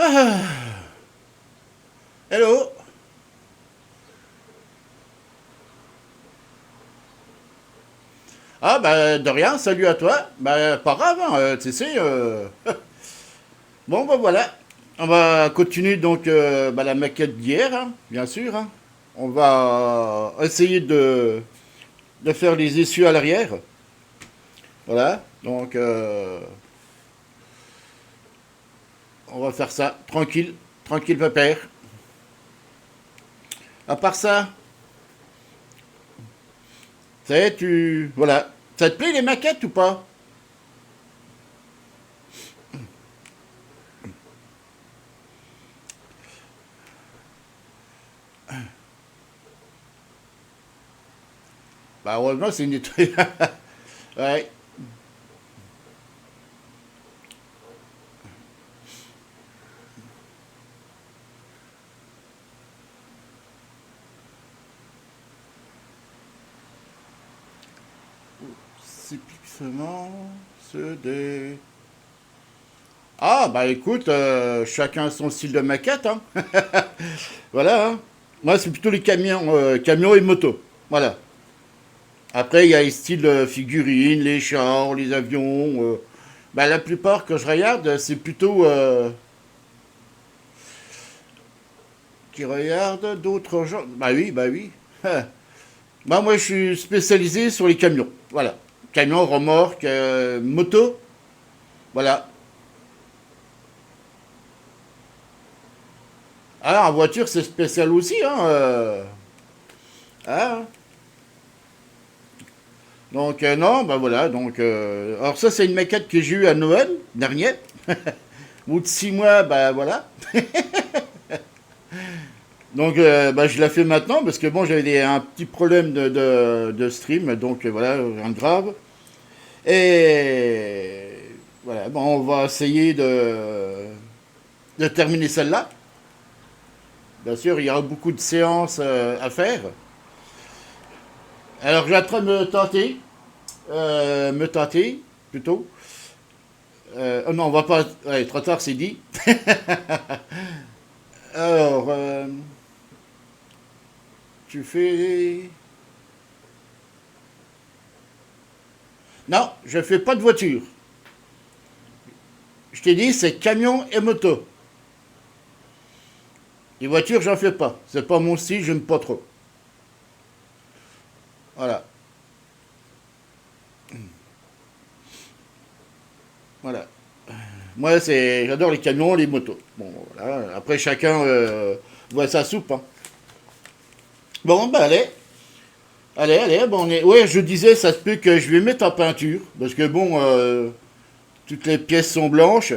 Ah, hello. Ah bah de rien, salut à toi. Bah pas grave, hein, tu sais. Bon bah voilà, on va continuer donc la maquette d'hier, hein, bien sûr, hein. On va essayer de faire les essieux à l'arrière. Voilà, donc on va faire ça tranquille, tranquille pépère. À part ça, ça y est, voilà, ça te plaît les maquettes ou pas? Bah heureusement c'est une étoile. Ouais. Typiquement, ceux des... Ah, bah écoute, chacun son style de maquette, hein. Voilà, hein. Moi, c'est plutôt les camions, camions et motos. Voilà. Après, il y a les styles figurines, les chars, les avions. Bah, la plupart, que je regarde, c'est plutôt... qui regardent d'autres gens. Bah oui, bah oui. Bah, moi, je suis spécialisé sur les camions. Voilà. Camions, remorques, motos. Voilà. Ah, en voiture, c'est spécial aussi, hein. Ah, donc non, bah voilà, donc alors ça c'est une maquette que j'ai eue à Noël dernier. Au bout de 6 mois, bah voilà. Donc bah, je la fais maintenant parce que bon j'avais un petit problème de stream, donc voilà, rien de grave. Et voilà, bon on va essayer de terminer celle-là. Bien sûr, il y aura beaucoup de séances à faire. Alors je vais en train de me tenter plutôt. Oh non, on va pas. Ouais, trop tard, c'est dit. Alors, tu fais. Non, je fais pas de voiture. Je t'ai dit, c'est camion et moto. Les voitures, j'en fais pas. C'est pas mon style, j'aime pas trop. Voilà, voilà. Moi, j'adore les camions, les motos. Bon, voilà. Après, chacun voit sa soupe, hein. Bon, bah allez, allez. Bon, ouais, je disais, ça se peut que je vais mettre en peinture parce que bon, toutes les pièces sont blanches,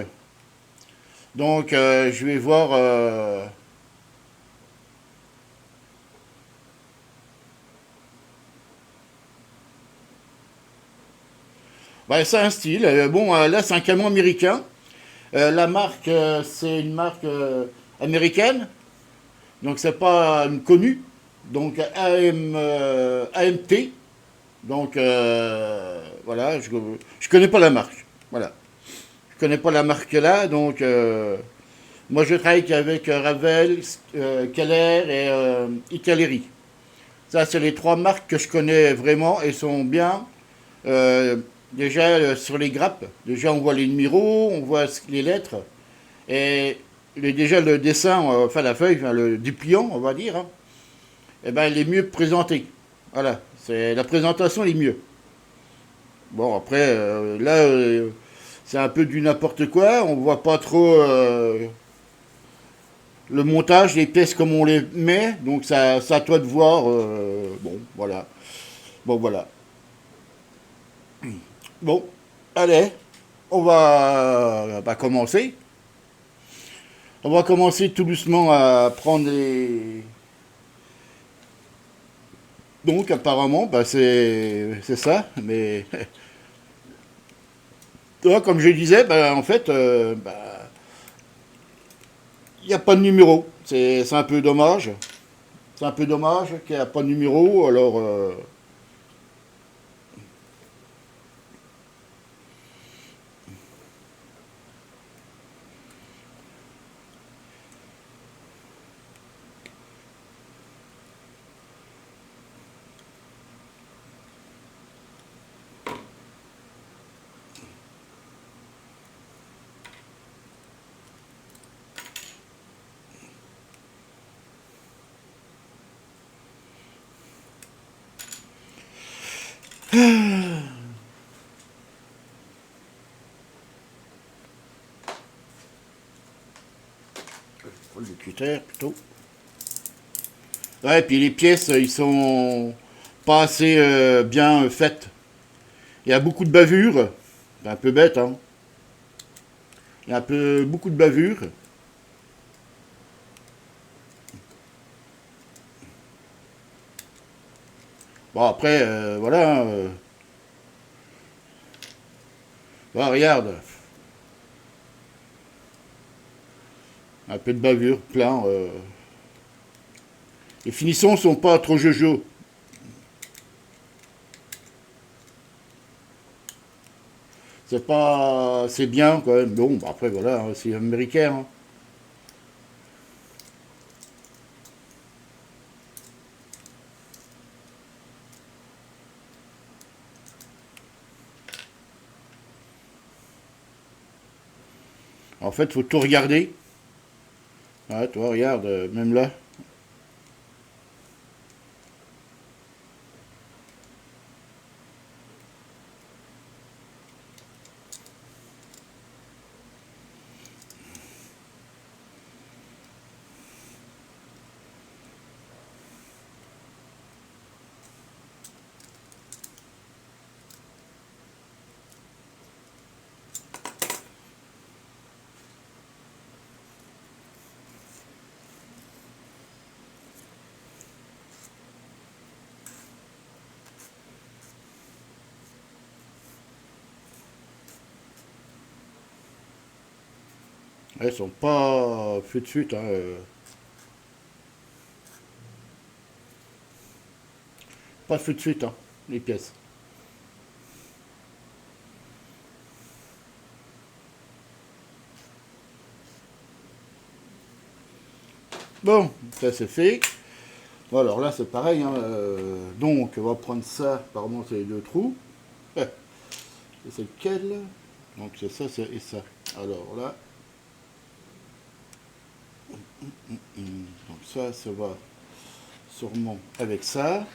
donc je vais voir. Bah, c'est un style. Bon, là, c'est un camion américain. La marque, c'est une marque américaine, donc c'est pas une connue. Donc AMT. Donc voilà, je connais pas la marque. Voilà, je connais pas la marque là. Donc moi, je travaille qu'avec Ravel, Keller et Italeri. Ça, c'est les trois marques que je connais vraiment et sont bien. Euh, déjà sur les grappes, déjà on voit les numéros, on voit les lettres et déjà le dessin, enfin la feuille, enfin, le dépliant, on va dire, hein, eh ben, il est mieux présenté. Voilà, c'est la présentation est mieux. Bon après là c'est un peu du n'importe quoi, on voit pas trop le montage, les pièces comme on les met, donc ça c'est à toi de voir. Bon voilà, bon voilà. Bon, allez, on va commencer. On va commencer tout doucement à prendre les. Donc apparemment, bah, c'est ça. Mais toi, comme je disais, bah, en fait, bah, il n'y a pas de numéro. C'est un peu dommage. C'est un peu dommage qu'il n'y a pas de numéro. Alors, Le cutter plutôt. Ouais, et puis les pièces, ils sont pas assez bien faites. Il y a beaucoup de bavures. C'est un peu bête, hein. Il y a beaucoup de bavures. Bon, après, voilà, hein, voilà, regarde. Un peu de bavure, plein. Les finitions sont pas trop jojo. C'est pas. C'est bien quand même. Bon, bah, après, voilà, hein, c'est américain, hein. En fait, faut tout regarder. Ouais, toi, regarde, même là. Elles sont pas feu de suite, hein. Pas feu de suite, hein, les pièces. Bon, ça c'est fait. Bon, alors là, c'est pareil, hein, donc, on va prendre ça, apparemment, c'est les deux trous. Ouais. Et c'est lequel? Donc, c'est ça, et ça. Alors là, donc ça va sûrement avec ça.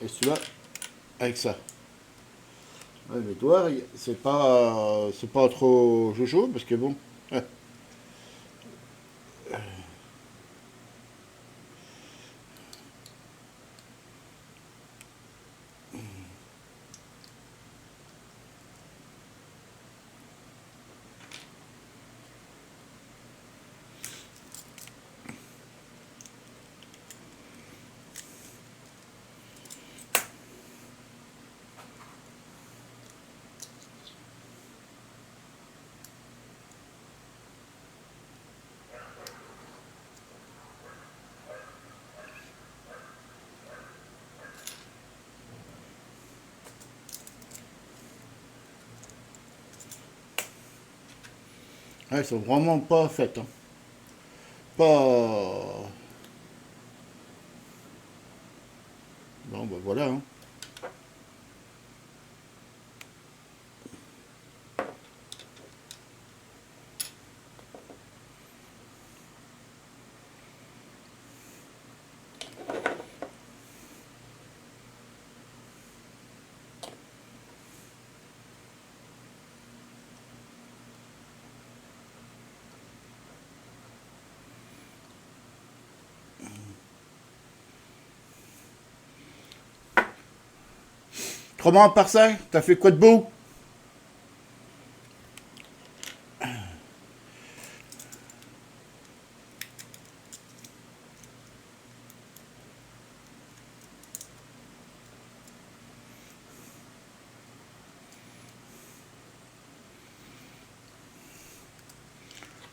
Et celui-là, avec ça. Ouais, mais toi, c'est pas trop jojo, parce que bon, ouais. Ouais, elles sont vraiment pas faites, hein. Pas. Bon, bah voilà, hein. Autrement, à part ça, t'as fait quoi de beau?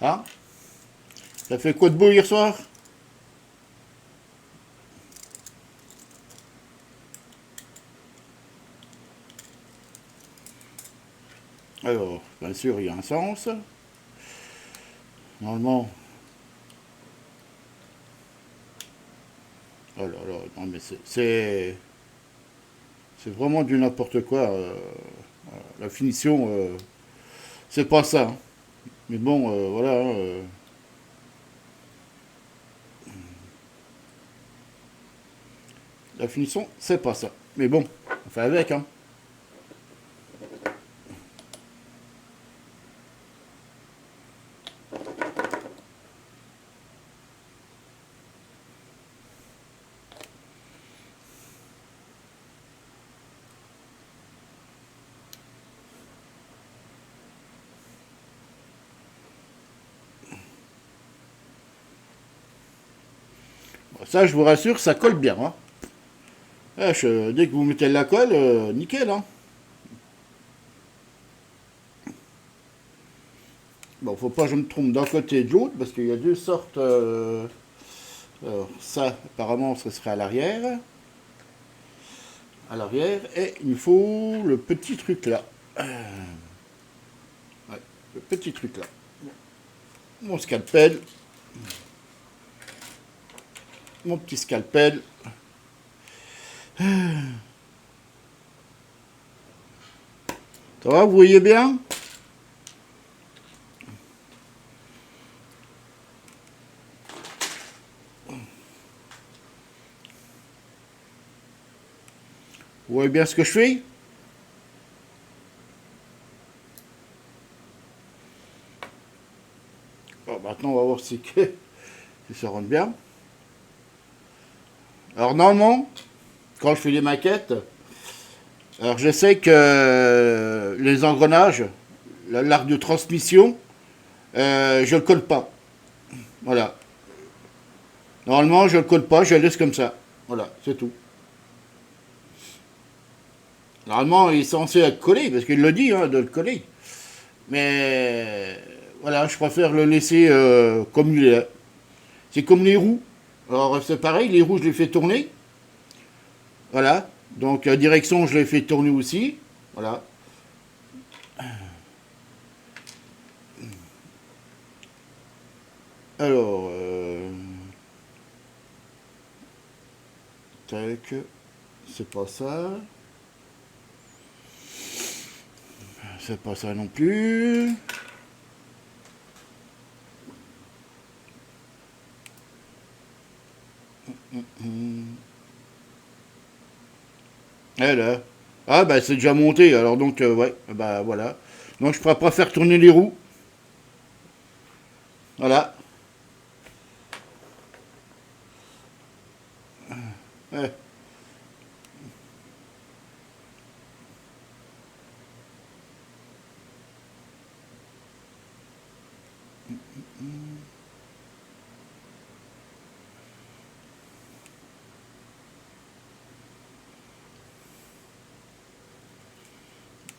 Hein? T'as fait quoi de beau hier soir? Alors, bien sûr, il y a un sens. Normalement. Oh là là, non mais c'est vraiment du n'importe quoi. La finition, c'est pas ça, hein. Mais bon, voilà, hein, la finition, c'est pas ça. Mais bon, on fait avec, hein. Ça, je vous rassure, ça colle bien. Hein. Dès que vous mettez la colle, nickel. Hein. Bon, faut pas que je me trompe d'un côté et de l'autre, parce qu'il y a deux sortes. Alors, ça, apparemment, ce serait à l'arrière. À l'arrière. Et il me faut le petit truc là. Ouais, le petit truc là. Mon scalpel. Mon petit scalpel. Ça va, vous voyez bien? Vous voyez bien ce que je fais? Bon, maintenant, on va voir si ça rentre bien. Alors, normalement, quand je fais les maquettes, alors je sais que les engrenages, l'arc de transmission, je le colle pas. Voilà. Normalement, je le colle pas, je le laisse comme ça. Voilà, c'est tout. Normalement, il est censé être collé, parce qu'il le dit, hein, de le coller. Mais voilà, je préfère le laisser comme il est. C'est comme les roues. Alors c'est pareil, les roues, je les fais tourner. Voilà. Donc direction, je les fais tourner aussi. Voilà. Alors, tac, c'est pas ça. C'est pas ça non plus. Eh là. Ah bah c'est déjà monté, alors donc ouais, bah voilà. Donc je pourrais pas faire tourner les roues. Voilà. Ouais.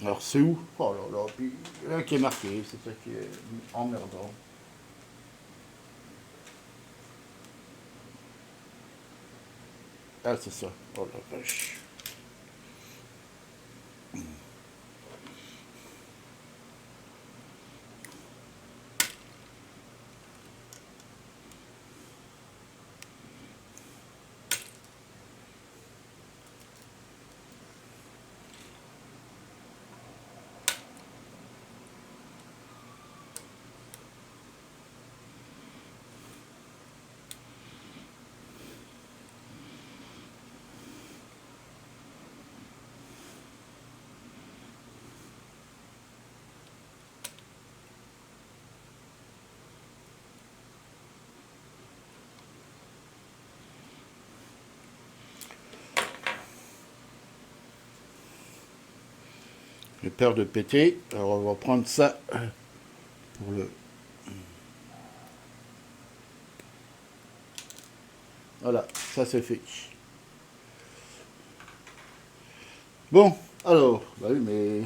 Alors c'est où? Oh là là, puis là qui est marqué, c'est ça qui est emmerdant. Ah c'est ça. Oh la vache. J'ai peur de péter. Alors on va prendre ça pour le. Voilà, ça c'est fait. Bon, alors, bah oui, mais.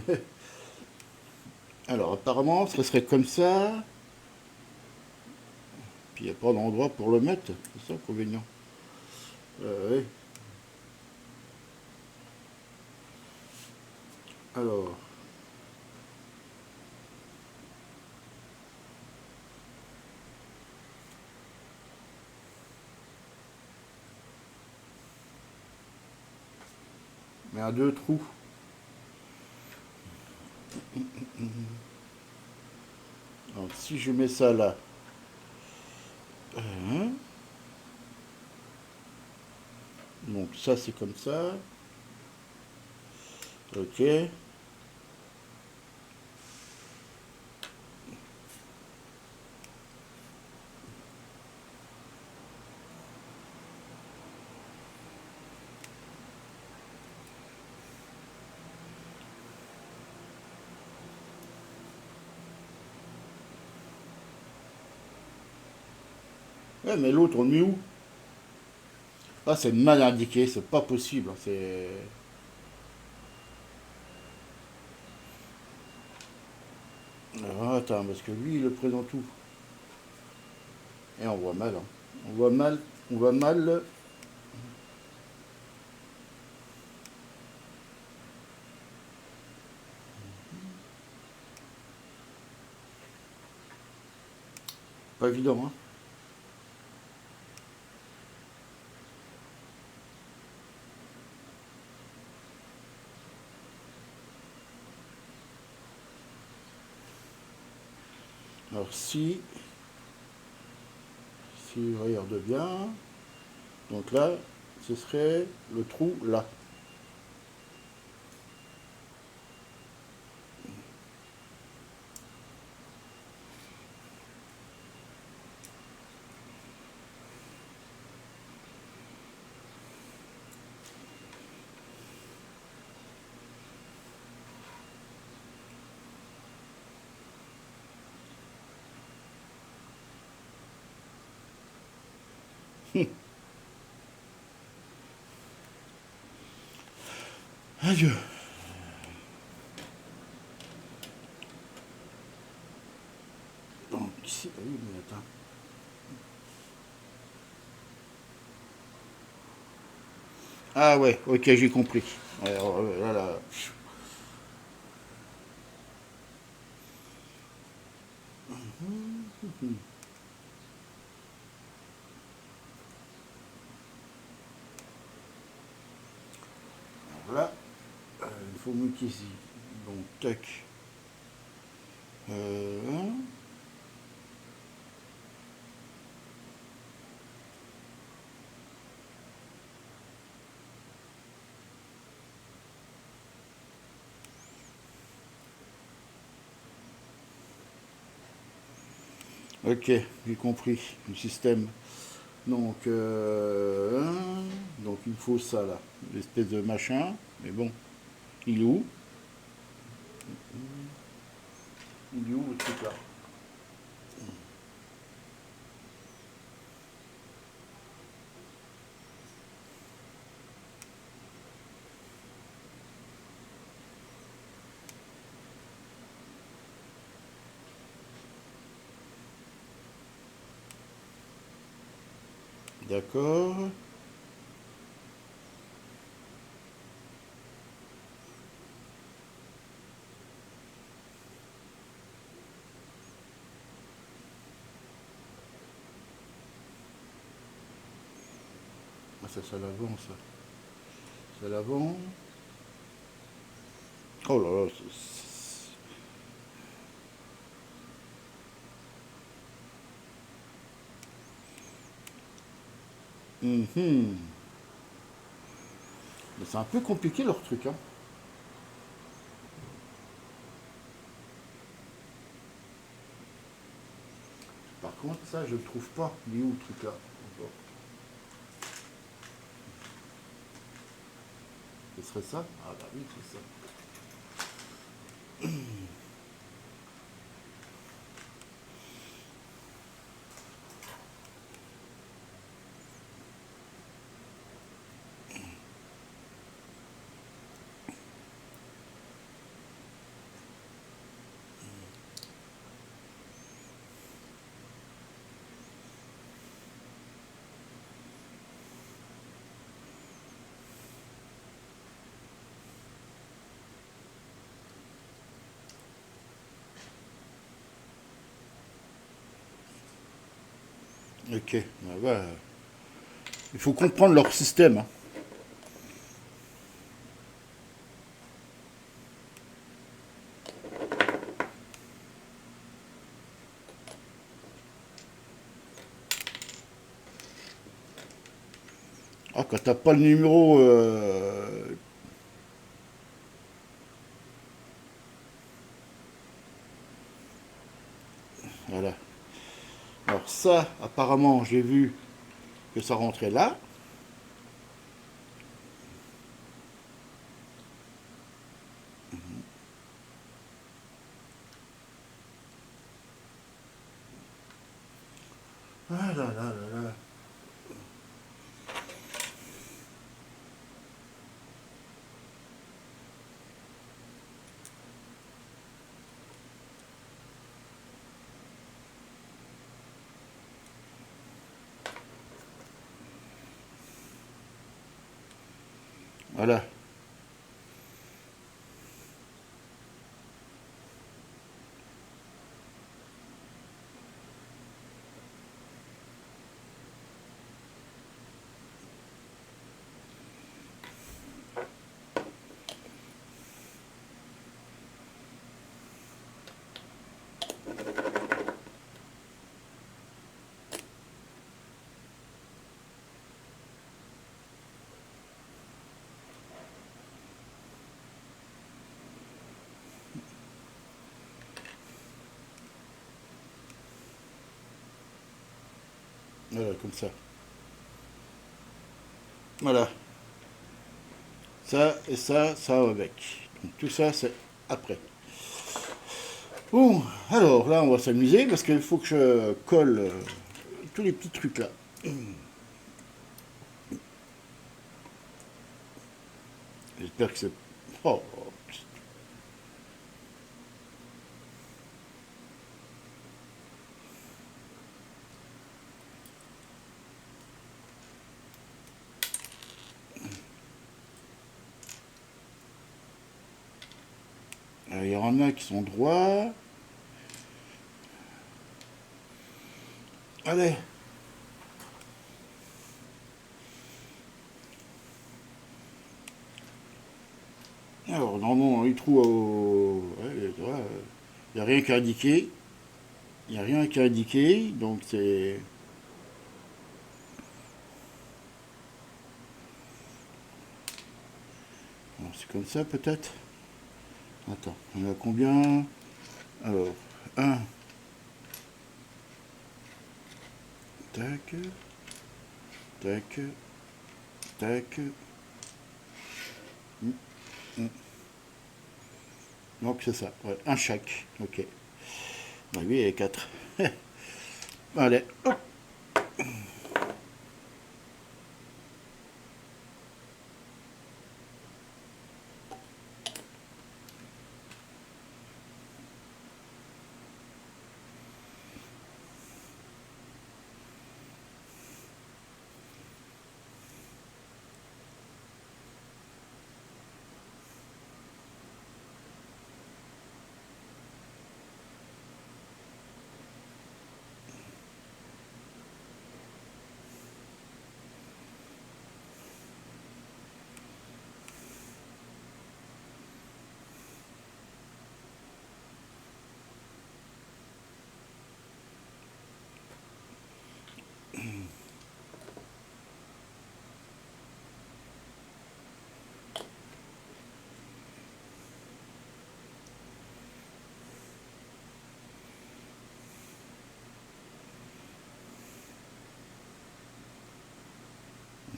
Alors apparemment, ce serait comme ça. Puis il n'y a pas d'endroit pour le mettre. C'est ça l'inconvénient. Oui. Alors. Mais à deux trous. Donc si je mets ça là. Hein, donc ça c'est comme ça. Ok. Ouais, mais l'autre on le met où? Ah, c'est mal indiqué, c'est pas possible. C'est. Alors, attends, parce que lui, il le présente tout. Et on voit mal. Hein. On voit mal. On voit mal. Pas évident, hein. Alors, si je regarde bien, donc là, ce serait le trou là. Adieu. Donc, ici, ah oui, mais attends. Ah ouais, ok, j'ai compris. Ouais, alors, là, là. Alors là, il faut monter ici. Donc, tac. Euh, ok, j'ai compris le système. Donc, donc il faut ça là, l'espèce de machin. Mais bon, il est où? Il est où le truc là? D'accord. Ah, ça l'avant, ça. Ça l'avant. Oh là là. Mhm. Mais c'est un peu compliqué leur truc, hein. Par contre, ça, je ne le trouve pas. Il est où le truc là? Encore. Ce serait ça? Ah bah oui, c'est ça. Ok. Ah bah, il faut comprendre leur système, hein. Ah, quand t'as pas le numéro. Voilà. Alors ça, apparemment, j'ai vu que ça rentrait là. Ah là là là là. Voilà. Voilà, comme ça. Voilà. Ça et ça va avec. Donc tout ça, c'est après. Bon, alors là, on va s'amuser parce qu'il faut que je colle tous les petits trucs là. J'espère que c'est... Oh, il y en a qui sont droits. Allez. Alors, normalement, les trous ouais, il n'y a rien qui est indiqué. Il n'y a rien qui est indiqué, donc c'est... Bon, c'est comme ça peut-être. Attends, on a combien? Alors, un, tac, tac, tac. Mm. Donc c'est ça, ouais, un chaque, ok. Bah oui, il y a 4. Allez, hop.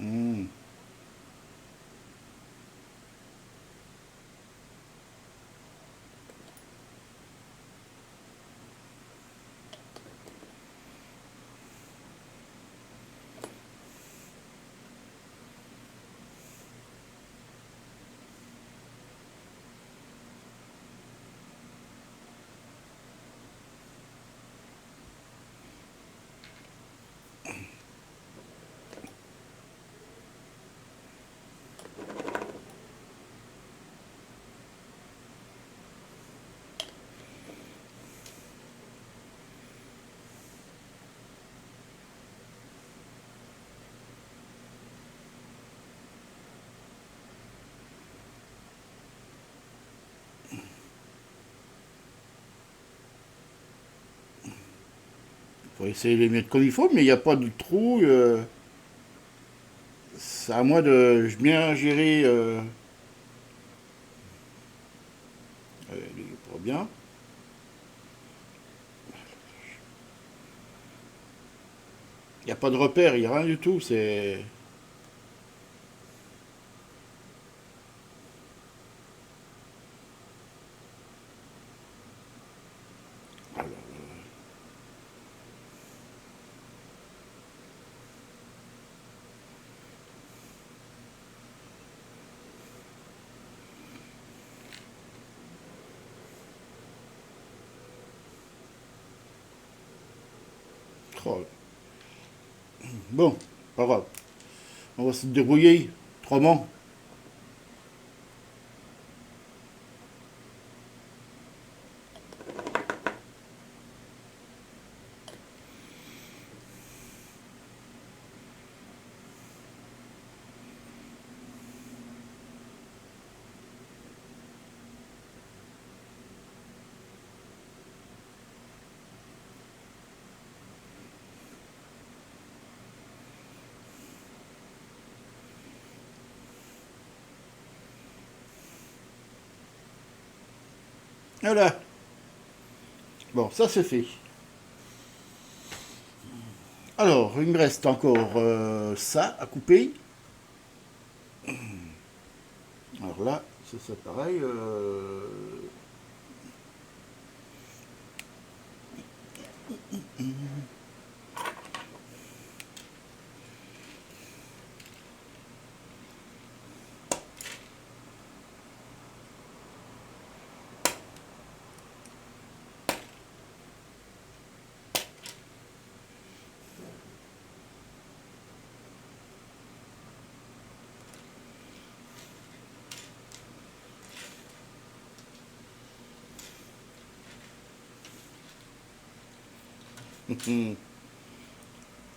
Mm. Faut essayer de les mettre comme il faut, mais il n'y a pas de trou. C'est à moi de bien gérer. Il est pas bien. Il n'y a pas de repère, il n'y a rien du tout. C'est. Oh. Bon, pas grave. On va se débrouiller autrement. Voilà. Bon, ça c'est fait. Alors, il me reste encore ça à couper. Alors là, c'est pareil.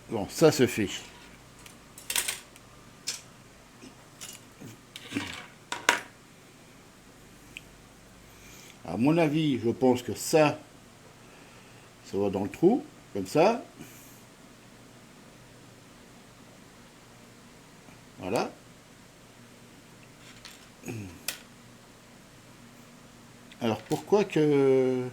Bon, ça se fait. À mon avis, je pense que ça va dans le trou, comme ça. Voilà. Alors pourquoi que...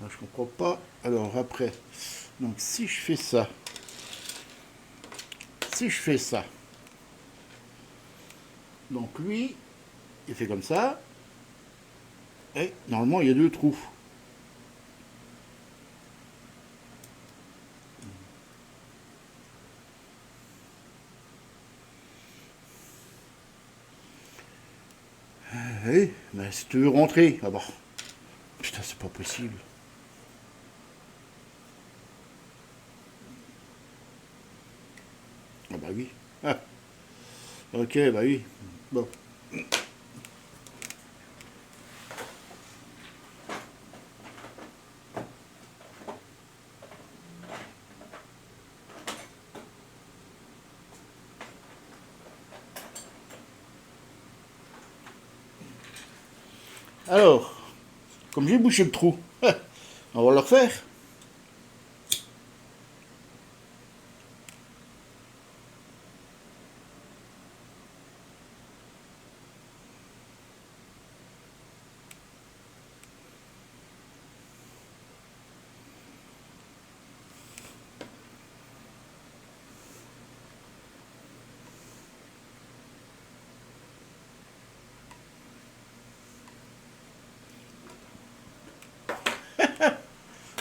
Je comprends pas. Alors après, donc si je fais ça, donc lui, il fait comme ça, et normalement il y a deux trous. Oui, mais si tu veux rentrer, ah bah, putain, c'est pas possible. Ah bah oui. Ah, ok, bah oui. Bon. Alors, comme j'ai bouché le trou, on va le refaire.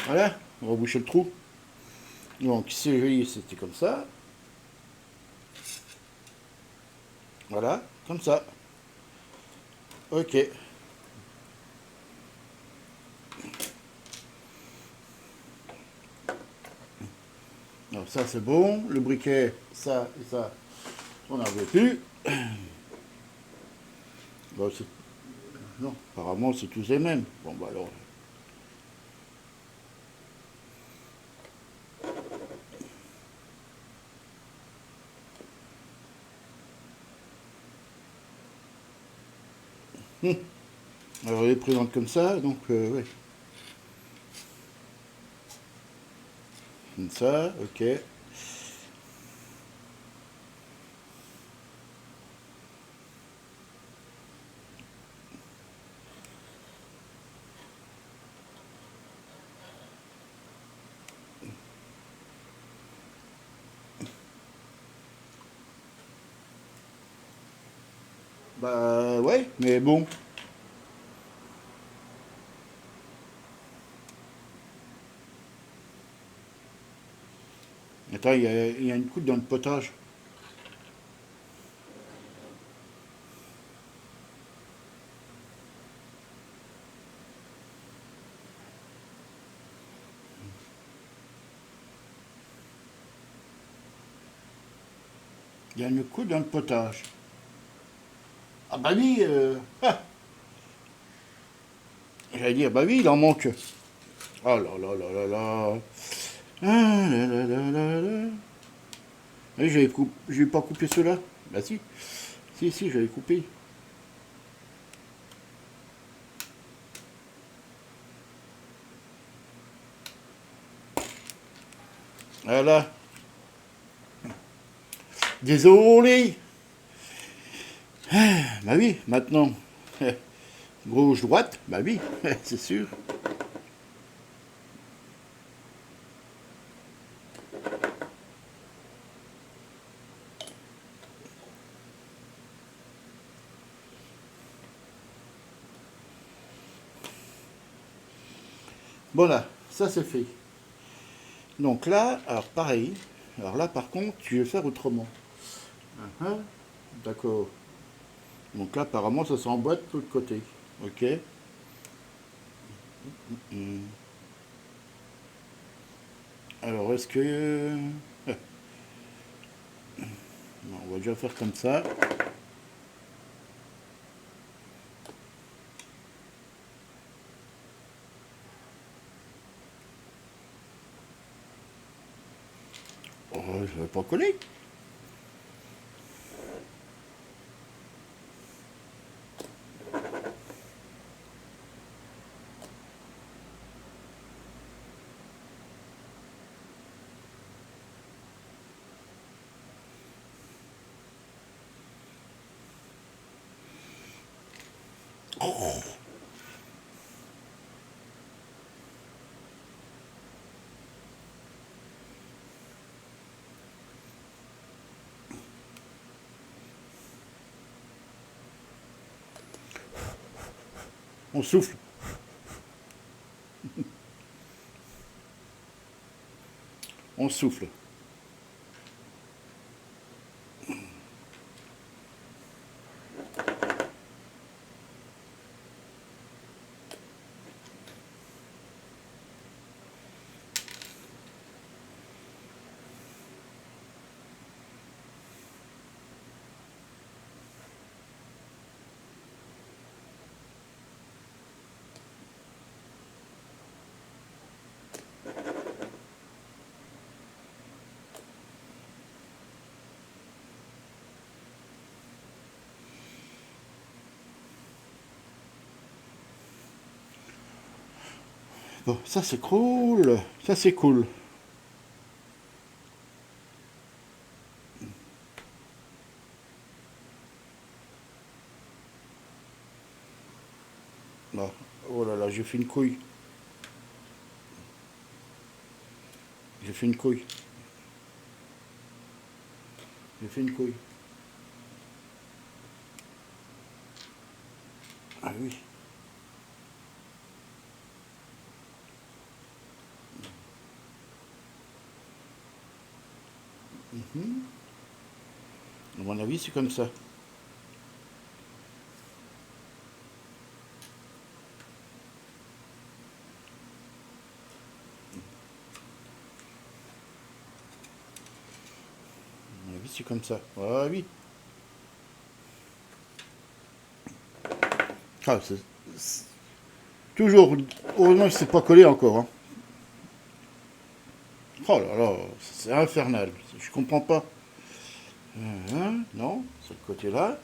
Voilà, on va boucher le trou. Donc, si c'était comme ça. Voilà, comme ça. Ok. Alors ça c'est bon. Le briquet, ça et ça, on n'en veut plus. Bon, non, apparemment c'est tous les mêmes. Bon bah alors. Alors elle est présente comme ça, donc ouais. Comme ça, ok. Bah ouais, mais bon. Attends, il y a une coupe dans le potage. Il y a une coupe dans le potage. Ah bah oui, j'allais dire, bah oui, il en manque. Oh là là là là là. Ah là là là là là. Oui, j'ai pas coupé cela. Bah si, si, j'avais coupé. Voilà. Désolé. Bah oui, maintenant. Gauche-droite, bah oui, c'est sûr. Voilà, ça c'est fait. Donc là, alors pareil. Alors là, par contre, tu veux faire autrement. Hein. D'accord. Donc là, apparemment, ça s'emboîte de l'autre côté. Ok. Hmm. Alors, est-ce que... On va déjà faire comme ça. Oh, je vais pas coller. On souffle. On souffle. Bon, ça c'est cool. Ça c'est cool. Bon. Oh là là, j'ai fait une couille. J'ai fait une couille. J'ai fait une couille. Ah oui. Mhm. À mon avis, c'est comme ça. À mon avis, c'est comme ça. Ah oui. Ah, toujours. Heureusement que c'est pas collé encore. Hein. Oh là là, c'est infernal. Je comprends pas. Hein, non, c'est le côté-là.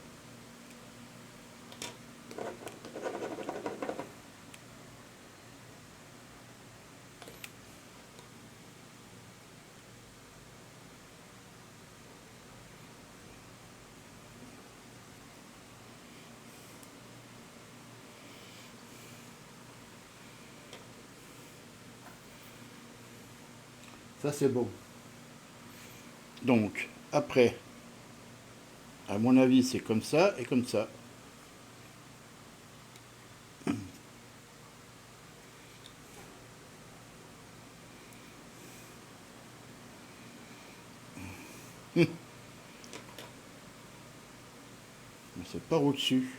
Ça, c'est bon. Donc, après, à mon avis, c'est comme ça et comme ça. Mais c'est par au-dessus.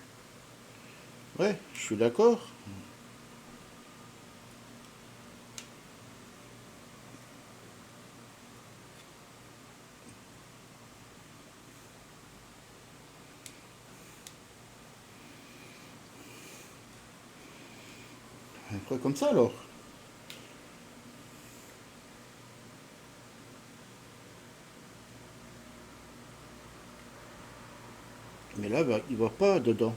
Ouais, je suis d'accord. Après, comme ça alors. Mais là, il va pas dedans.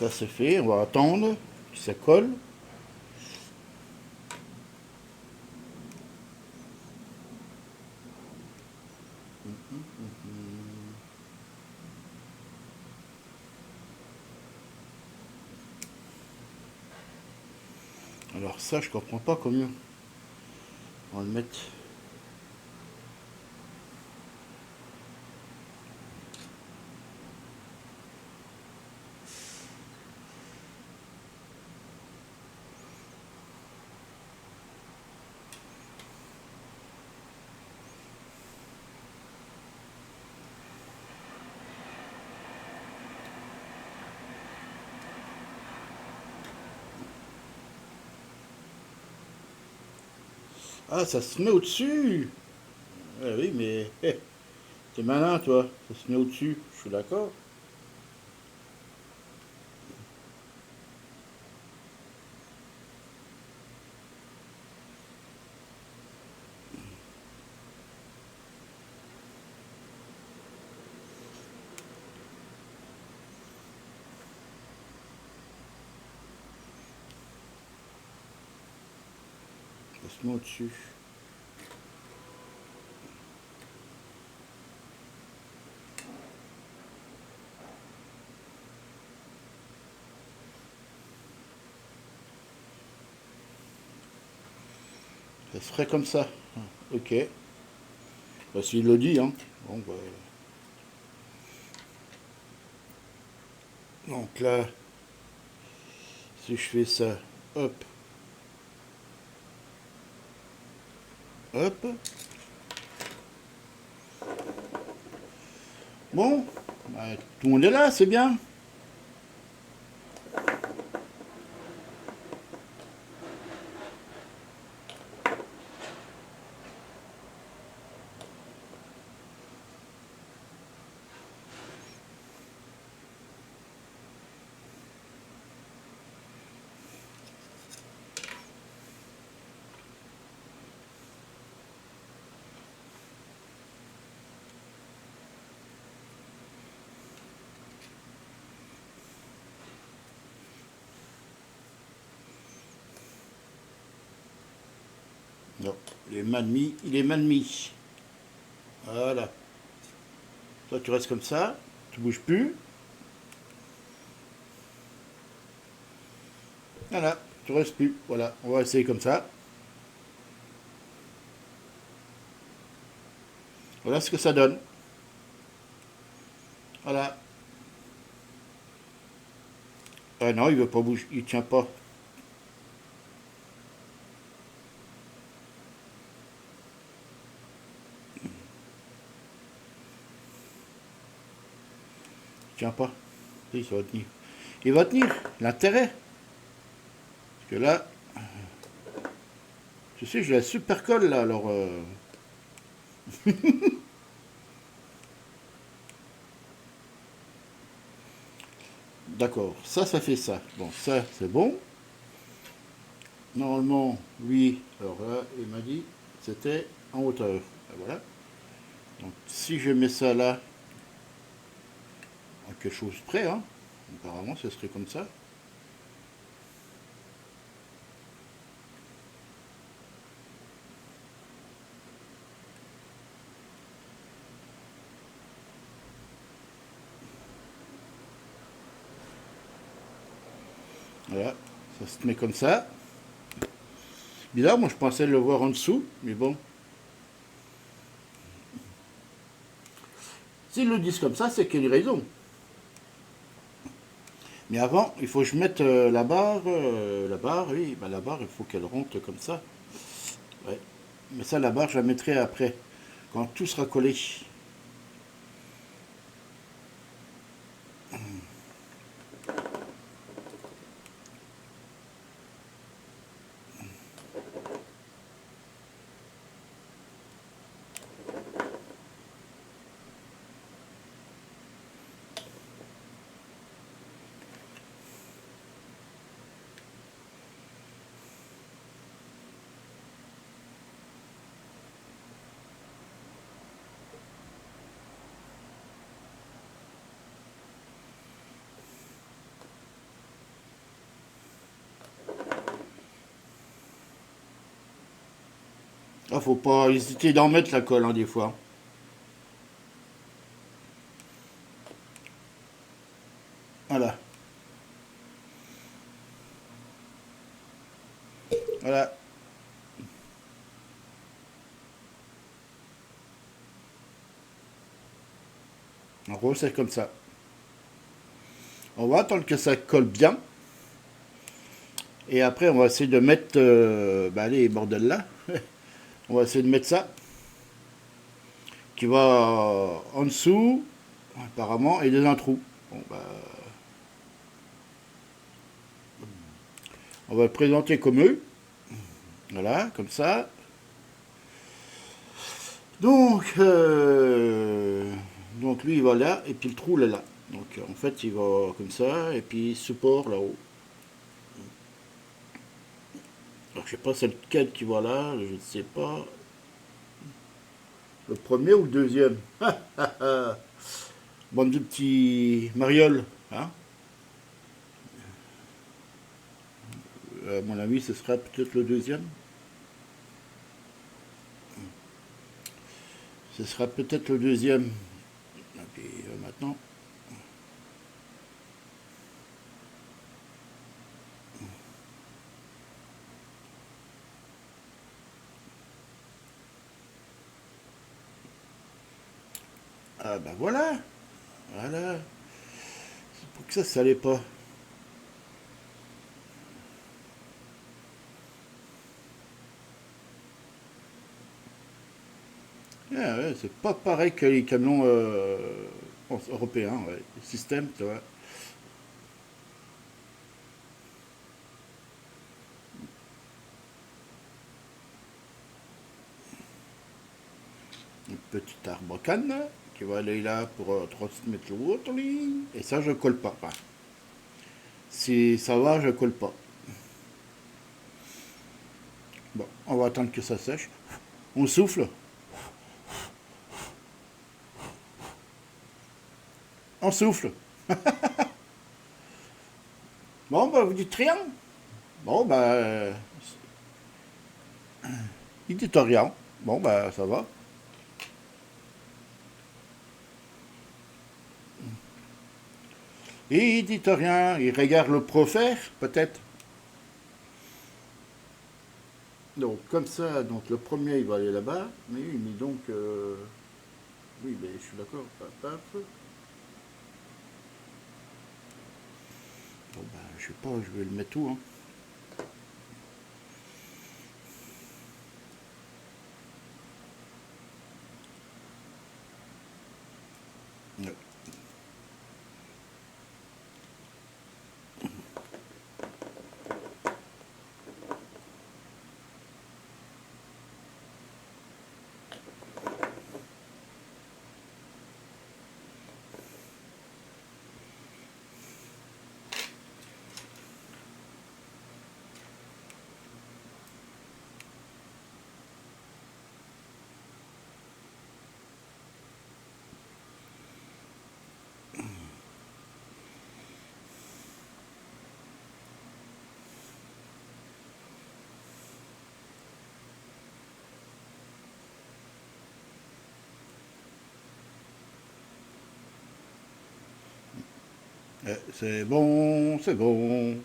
Ça c'est fait, on va attendre que ça colle. Alors ça, je comprends pas comment on va le mettre. Ah, ça se met au-dessus. Ah oui, mais t'es malin, toi. Ça se met au-dessus. Je suis d'accord. Ça se met au-dessus. Ça se ferait comme ça. Ok. Bah, s'il le dit, hein. Bon, bah. Donc là, si je fais ça, hop, hop. Bon, bah, tout le monde est là, c'est bien. Non, il est mal mis. Voilà. Toi, tu restes comme ça, tu bouges plus. Voilà, tu restes plus. Voilà, on va essayer comme ça. Voilà ce que ça donne. Voilà. Ah non, il veut pas bouger, il tient pas. Il tient pas. Il va tenir. Il va tenir. L'intérêt. Parce que là, tu sais, j'ai la super colle là, alors. D'accord, ça fait ça. Bon, ça, c'est bon. Normalement, lui, alors là, il m'a dit, c'était en hauteur. Et voilà. Donc, si je mets ça là, à quelque chose près, hein, apparemment, ce serait comme ça. Voilà, ça se met comme ça. Bizarre, moi je pensais le voir en dessous, mais bon. S'ils le disent comme ça, c'est qu'il y a une raison. Mais avant, il faut que je mette la barre, oui, bah, la barre, il faut qu'elle rentre comme ça. Ouais. Mais ça, la barre, je la mettrai après, quand tout sera collé. Ah, faut pas hésiter d'en mettre la colle, hein, des fois. Voilà. Voilà. En gros, c'est comme ça. On va attendre que ça colle bien. Et après, on va essayer de mettre bah, les bordels là. On va essayer de mettre ça qui va en dessous, apparemment, et dans un trou. Bon, bah, on va le présenter comme eux. Voilà, comme ça. Donc, donc lui, il va là, et puis le trou, là, là. Donc, en fait, il va comme ça, et puis support là-haut. Alors, je sais pas c'est lequel qui va là, je ne sais pas. Le premier ou le deuxième. Bande de petits marioles. Hein. À mon avis, ce sera peut-être le deuxième. Ce sera peut-être le deuxième. Et puis maintenant. Ah bah voilà. Voilà. C'est pour que ça allait pas. Ah ouais, c'est pas pareil que les camions européens, ouais. Le système, tu vois. Une petite arbre canne qui va aller là pour transmettre l'autre ligne. Et ça, je colle pas. Enfin, si ça va, je colle pas. Bon, on va attendre que ça sèche. On souffle. On souffle. Bon, bah, vous dites rien. Bon, bah, il dit rien. Bon, bah, ça va. Et il dit rien. Il regarde le prophète, peut-être. Donc, comme ça, donc le premier, il va aller là-bas. Mais donc, oui, mais je suis d'accord. Paf, paf. Bon, bah, je sais pas, je vais le mettre où, hein. Ouais. C'est bon, c'est bon.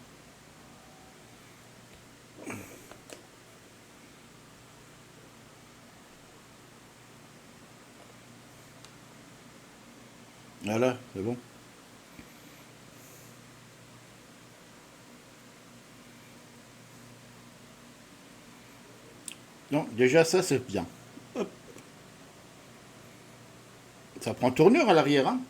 Voilà, c'est bon. Non, déjà ça, c'est bien. Hop. Ça prend tournure à l'arrière, hein.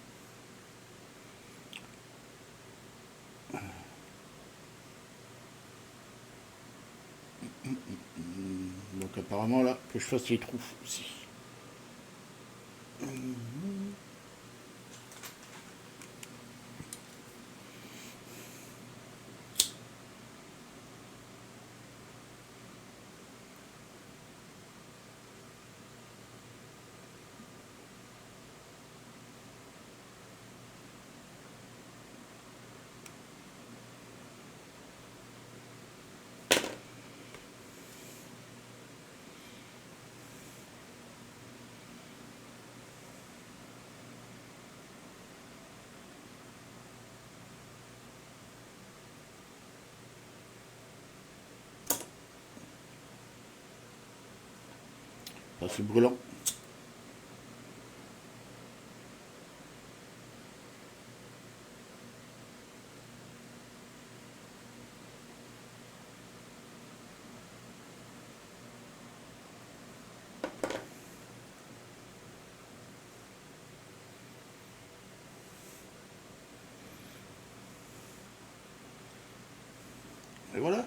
Donc apparemment, là, faut que je fasse les trous aussi. Ça, c'est brûlant. Et voilà.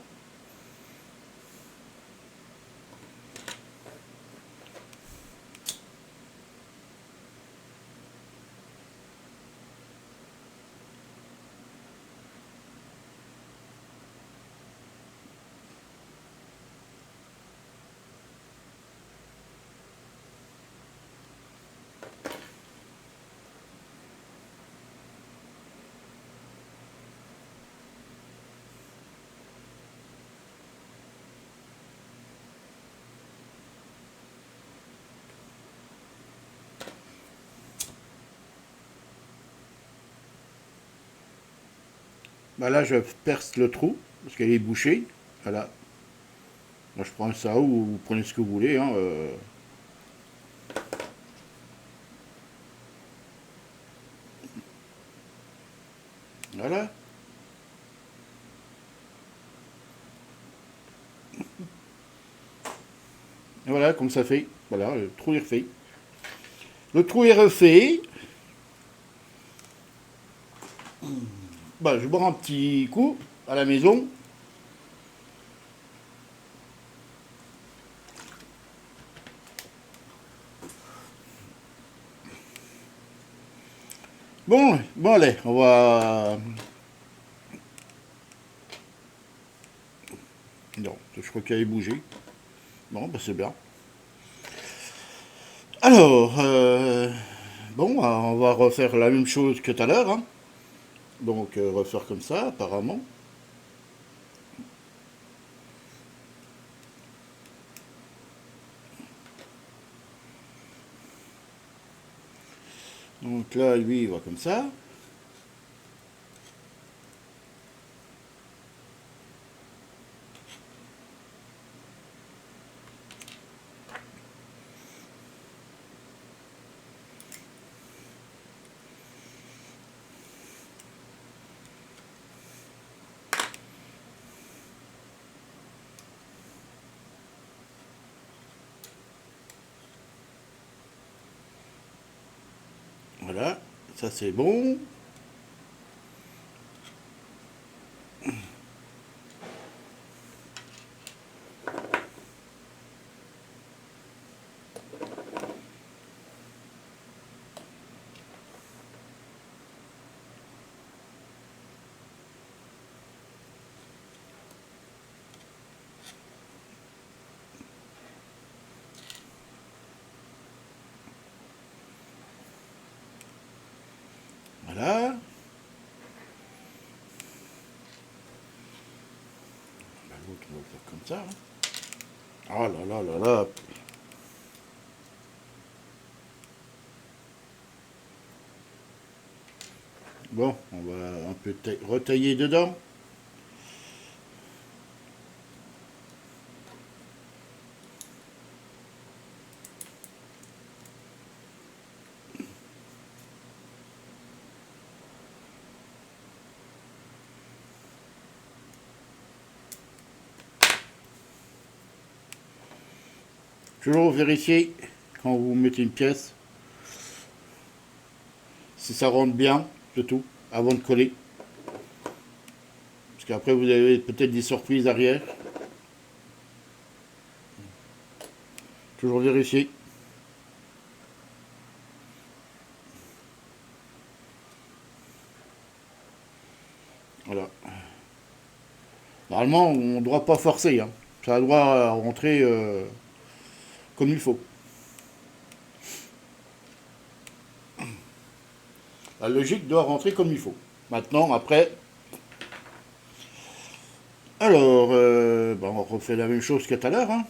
Bah là, je perce le trou, parce qu'elle est bouchée. Voilà. Moi, je prends ça ou vous prenez ce que vous voulez. Hein, voilà. Et voilà, comme ça fait. Voilà, le trou est refait. Le trou est refait. Bah, je bois un petit coup à la maison. Bon, bon, allez, on va. Non, je crois qu'elle est bougée. Bon, bah, c'est bien. Alors, bon, on va refaire la même chose que tout à l'heure. Hein. Donc, refaire comme ça, apparemment. Donc là, lui, il va comme ça. Voilà, ça c'est bon. Voilà. Bah, l'autre, on va le faire comme ça. Hein. Oh là là là là. Bon, on va un peu retailler dedans. Toujours vérifier quand vous mettez une pièce si ça rentre bien, c'est tout, avant de coller. Parce qu'après vous avez peut-être des surprises arrière. Toujours vérifier. Voilà. Normalement, on ne doit pas forcer. Hein. Ça doit rentrer comme il faut. La logique doit rentrer comme il faut. Maintenant, après. Alors, ben, on refait la même chose que tout à l'heure. Hein.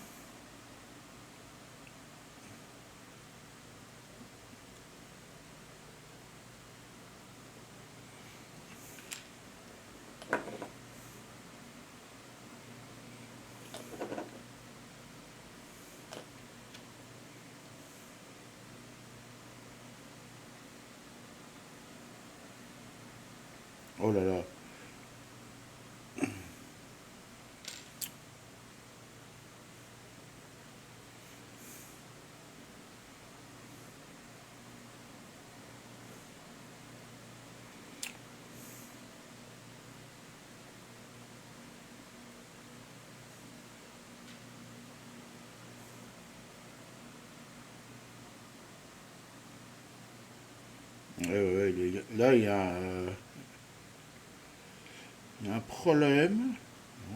Oh là là. Ouais, là, il y a un problème.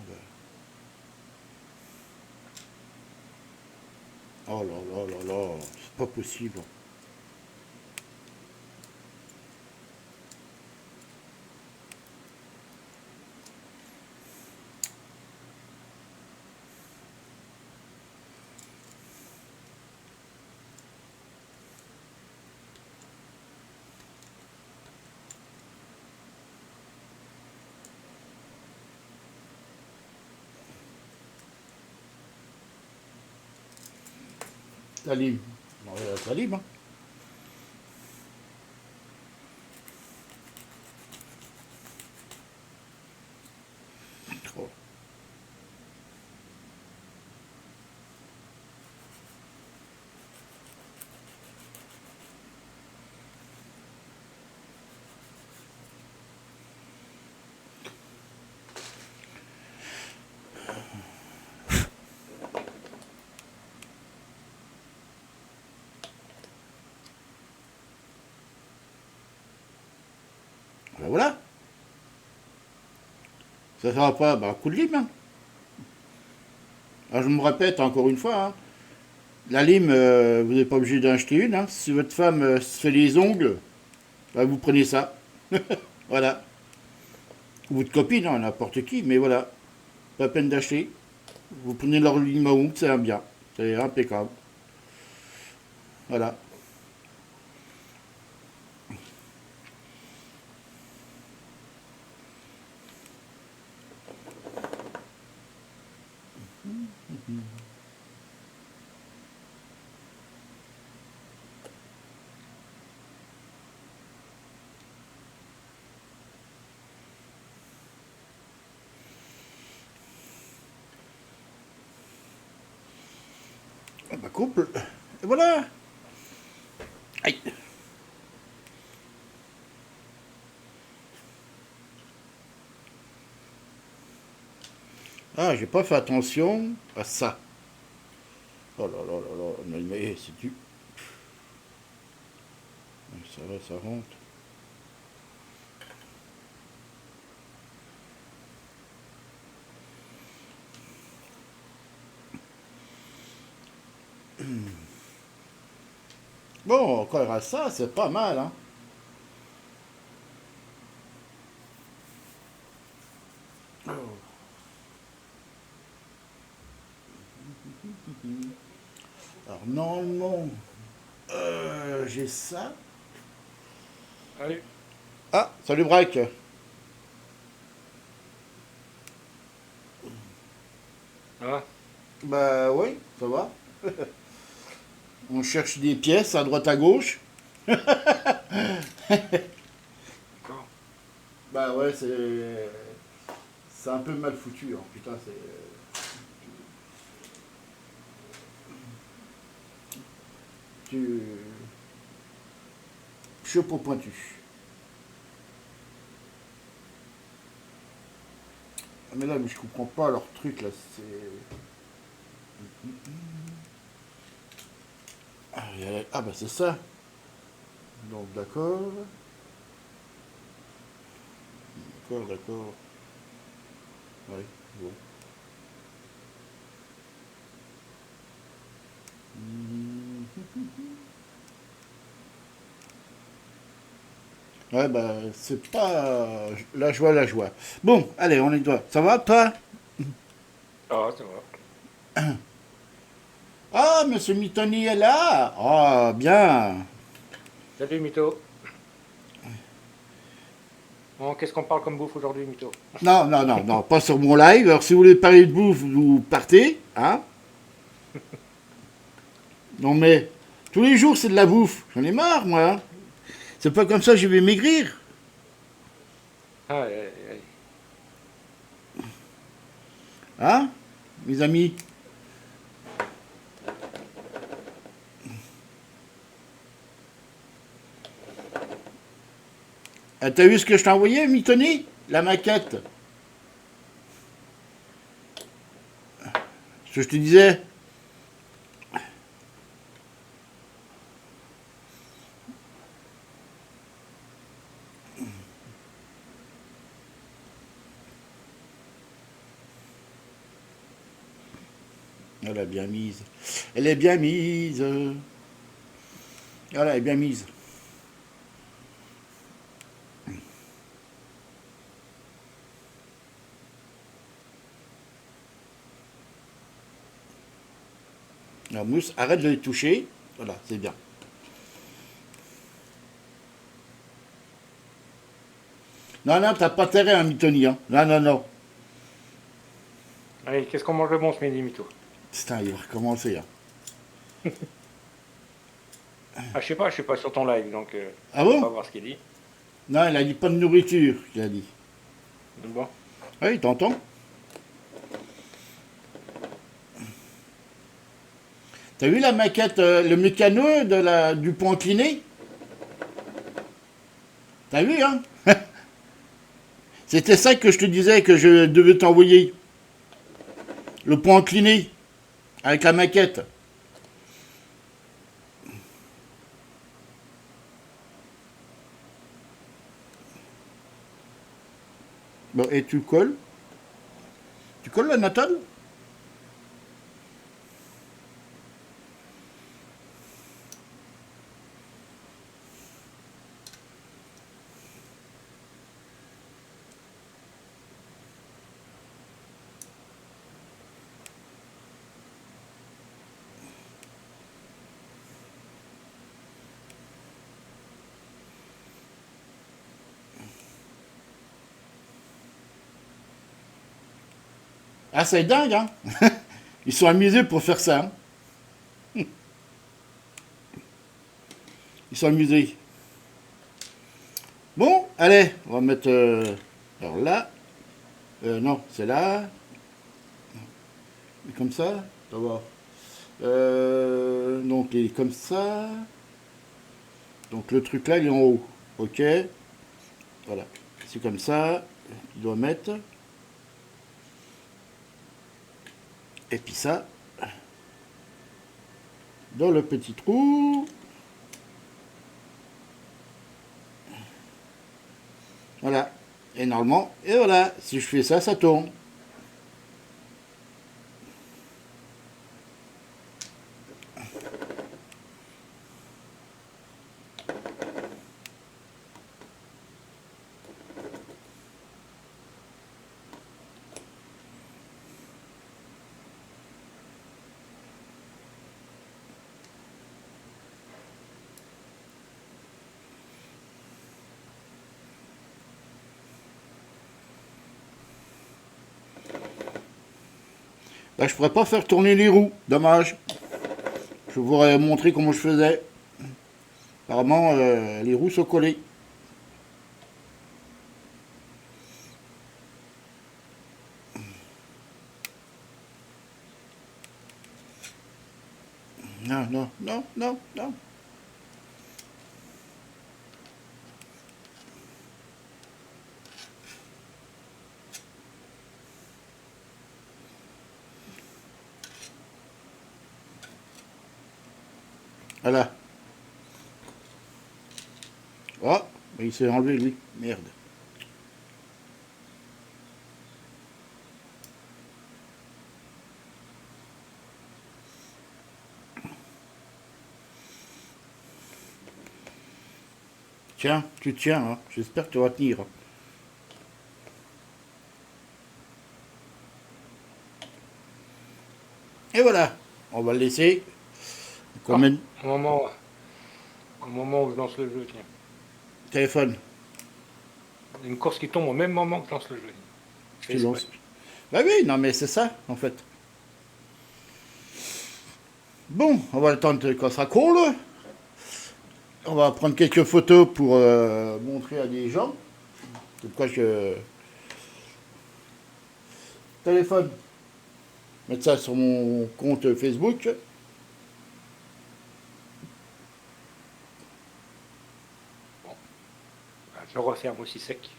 Bon, oh là là là là, c'est pas possible. La lime. Non, la lime, hein. Oh. Ben voilà. Ça ne va pas, bah, coup de lime, hein. Alors, je me répète encore une fois, hein. La lime, vous n'êtes pas obligé d'en acheter une, hein. Si votre femme se fait les ongles, bah, vous prenez ça. Voilà. Ou votre copine, hein, n'importe qui, mais voilà. Pas la peine d'acheter. Vous prenez leur lime à ongles, c'est un bien. C'est impeccable. Voilà. Ah bah, couple. Et voilà. Aïe. Ah, j'ai pas fait attention à ça. Oh là là là là, mais c'est du. Ça va, ça rentre. Bon, encore à ça, c'est pas mal, hein. Alors, normalement, j'ai ça. Allez. Ah, salut Braque. Ah, Bah oui, ça va. On cherche des pièces à droite à gauche. d'accord. Bah ouais, c'est un peu mal foutu, hein. Putain, c'est tu chapeau pointu. Ah, mais là, mais je comprends pas leur truc là. C'est ah bah c'est ça. Donc d'accord, d'accord, d'accord. Ouais, bon. Ouais, bah, c'est pas la joie, la joie. Bon, allez, on y doit. Ça va, toi? Ah, ça va. Ah, monsieur Mitoni est là. Ah, bien. Salut, Mytho. Bon, qu'est-ce qu'on parle comme bouffe aujourd'hui, Mytho? Non, non, non, non, pas sur mon live. Alors, si vous voulez parler de bouffe, vous partez, hein? Non, mais tous les jours, c'est de la bouffe. J'en ai marre, moi, hein. C'est pas comme ça que je vais maigrir. Ah, Hein, mes amis? Ah, t'as vu ce que je t'ai envoyé, Mitoni? La maquette. Ce que je te disais. Elle est bien mise. Elle est bien mise. Voilà, elle est bien mise. La mousse, arrête de les toucher. Voilà, c'est bien. Non, non, t'as pas intérêt, hein, Mitoni. Hein. Non, non, non. allez, qu'est-ce qu'on mange de bon ce midi, Mito? Putain, il va recommencer. Hein. Ah, je suis pas sur ton live, donc Ah je peux pas bon? voir ce qu'il dit. Non, il a dit pas de nourriture, il a dit. Bon. Oui, t'entends? T'as vu la maquette, le mécano du pont incliné? T'as vu, hein? C'était ça que je te disais que je devais t'envoyer. Le pont incliné, avec la maquette. Bon, et tu colles? Tu colles la Nathan? Ah, c'est dingue, hein? Ils sont amusés pour faire ça. Hein. Ils sont amusés. Bon, allez, on va mettre... alors là. Non, c'est là. Et comme ça. Ça va. Donc, il est comme ça. Donc, le truc là, il est en haut. Ok. Voilà. C'est comme ça. Il doit mettre. Et puis ça. Dans le petit trou. Voilà. Et normalement, et voilà. Si je fais ça, ça tourne. Là, je pourrais pas faire tourner les roues. Dommage. Je vous aurais montré comment je faisais. Apparemment, les roues sont collées. Non, non, non, non, non. Voilà. Oh, il s'est enlevé lui. Merde. Tiens, tu tiens, hein. J'espère que tu vas tenir. Et voilà. On va le laisser. Ah, Combien de au moment où je lance le jeu, tiens. téléphone Une course qui tombe au même moment que je lance le jeu. Je fais tu exprès. lances? Bah oui, non mais c'est ça, en fait. Bon, on va attendre quand ça sera cool. On va prendre quelques photos pour montrer à des gens. Comme quoi je... Téléphone. Mettre ça sur mon compte Facebook. Bon, ben, je le referme aussi sec.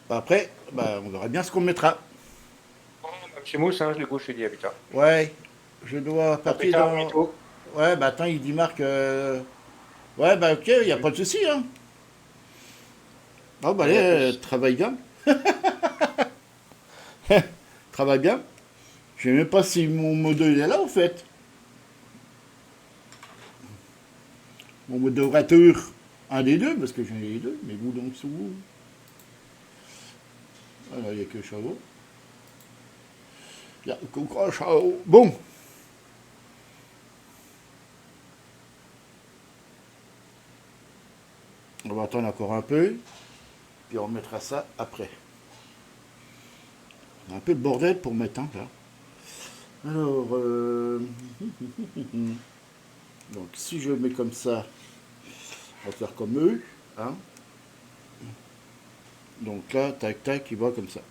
Après, bah, on verra bien ce qu'on mettra. Bon, ben, chez Mousse, hein, je l'ai gauche dit habitat. Ouais, je dois partir Habitat, dans... mytho. Ouais, bah attends, il dit Marc... Ouais, bah ok, il n'y a pas de souci, hein. Oh, bah allez, Allez, à plus. travaille bien. Travaille bien. Je sais même pas si mon modo il est là, en fait. Mon modérateur, un des deux, parce que j'en ai les deux, mais vous donc sous vous. Voilà, il n'y a que Chavo. Il y a que Chavo. Bon, on va attendre encore un peu, puis on mettra ça après. Un peu de bordel pour mettre, hein, là. Alors, donc si je mets comme ça, on va faire comme eux, hein. Donc là, tac, tac, il va comme ça.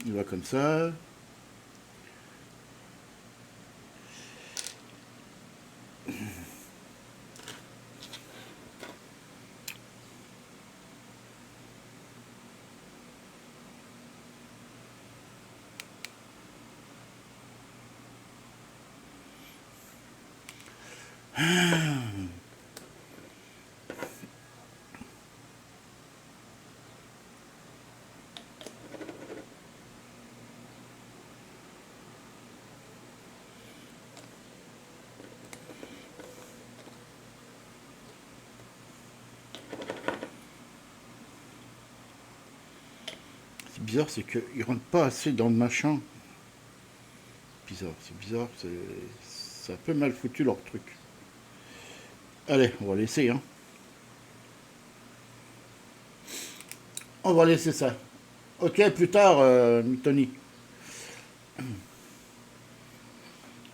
Il va comme ça. C'est bizarre, c'est qu'il rentre pas assez dans le machin. Bizarre, c'est bizarre, c'est un peu mal foutu leur truc. Allez, on va laisser, hein. On va laisser ça. Ok, plus tard, Tony.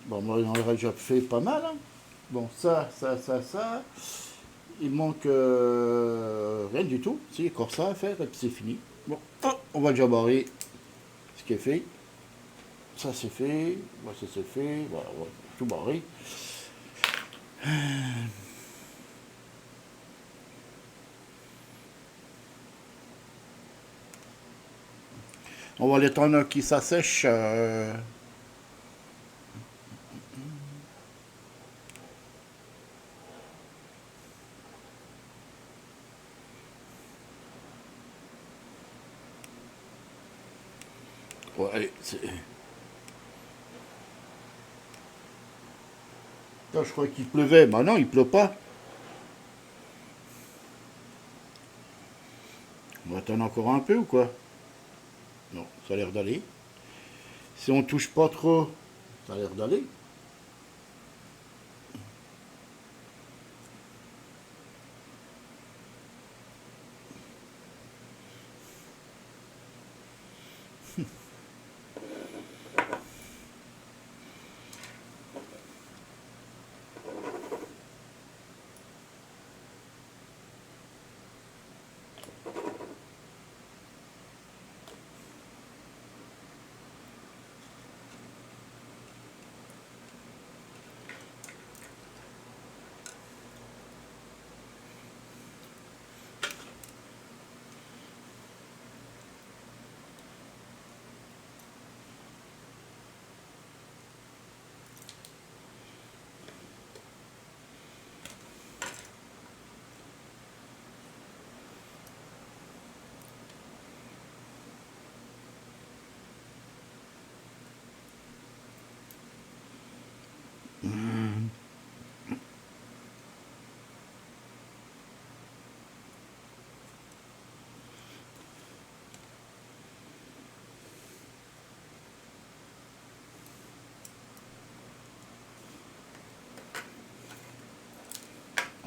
Bon, moi, on aurait déjà fait pas mal, hein. Bon, ça. Il manque rien du tout. C'est encore ça à faire, et puis c'est fini. Bon, oh, on va déjà barrer ce qui est fait. Ça c'est fait, voilà, ça c'est fait, voilà, on va tout barrer. On va l'étendre qui s'assèche. Ouais, allez, Là, je crois qu'il pleuvait. Bah non, il pleut pas. On va attendre encore un peu ou quoi? Non, ça a l'air d'aller. Si on touche pas trop, ça a l'air d'aller.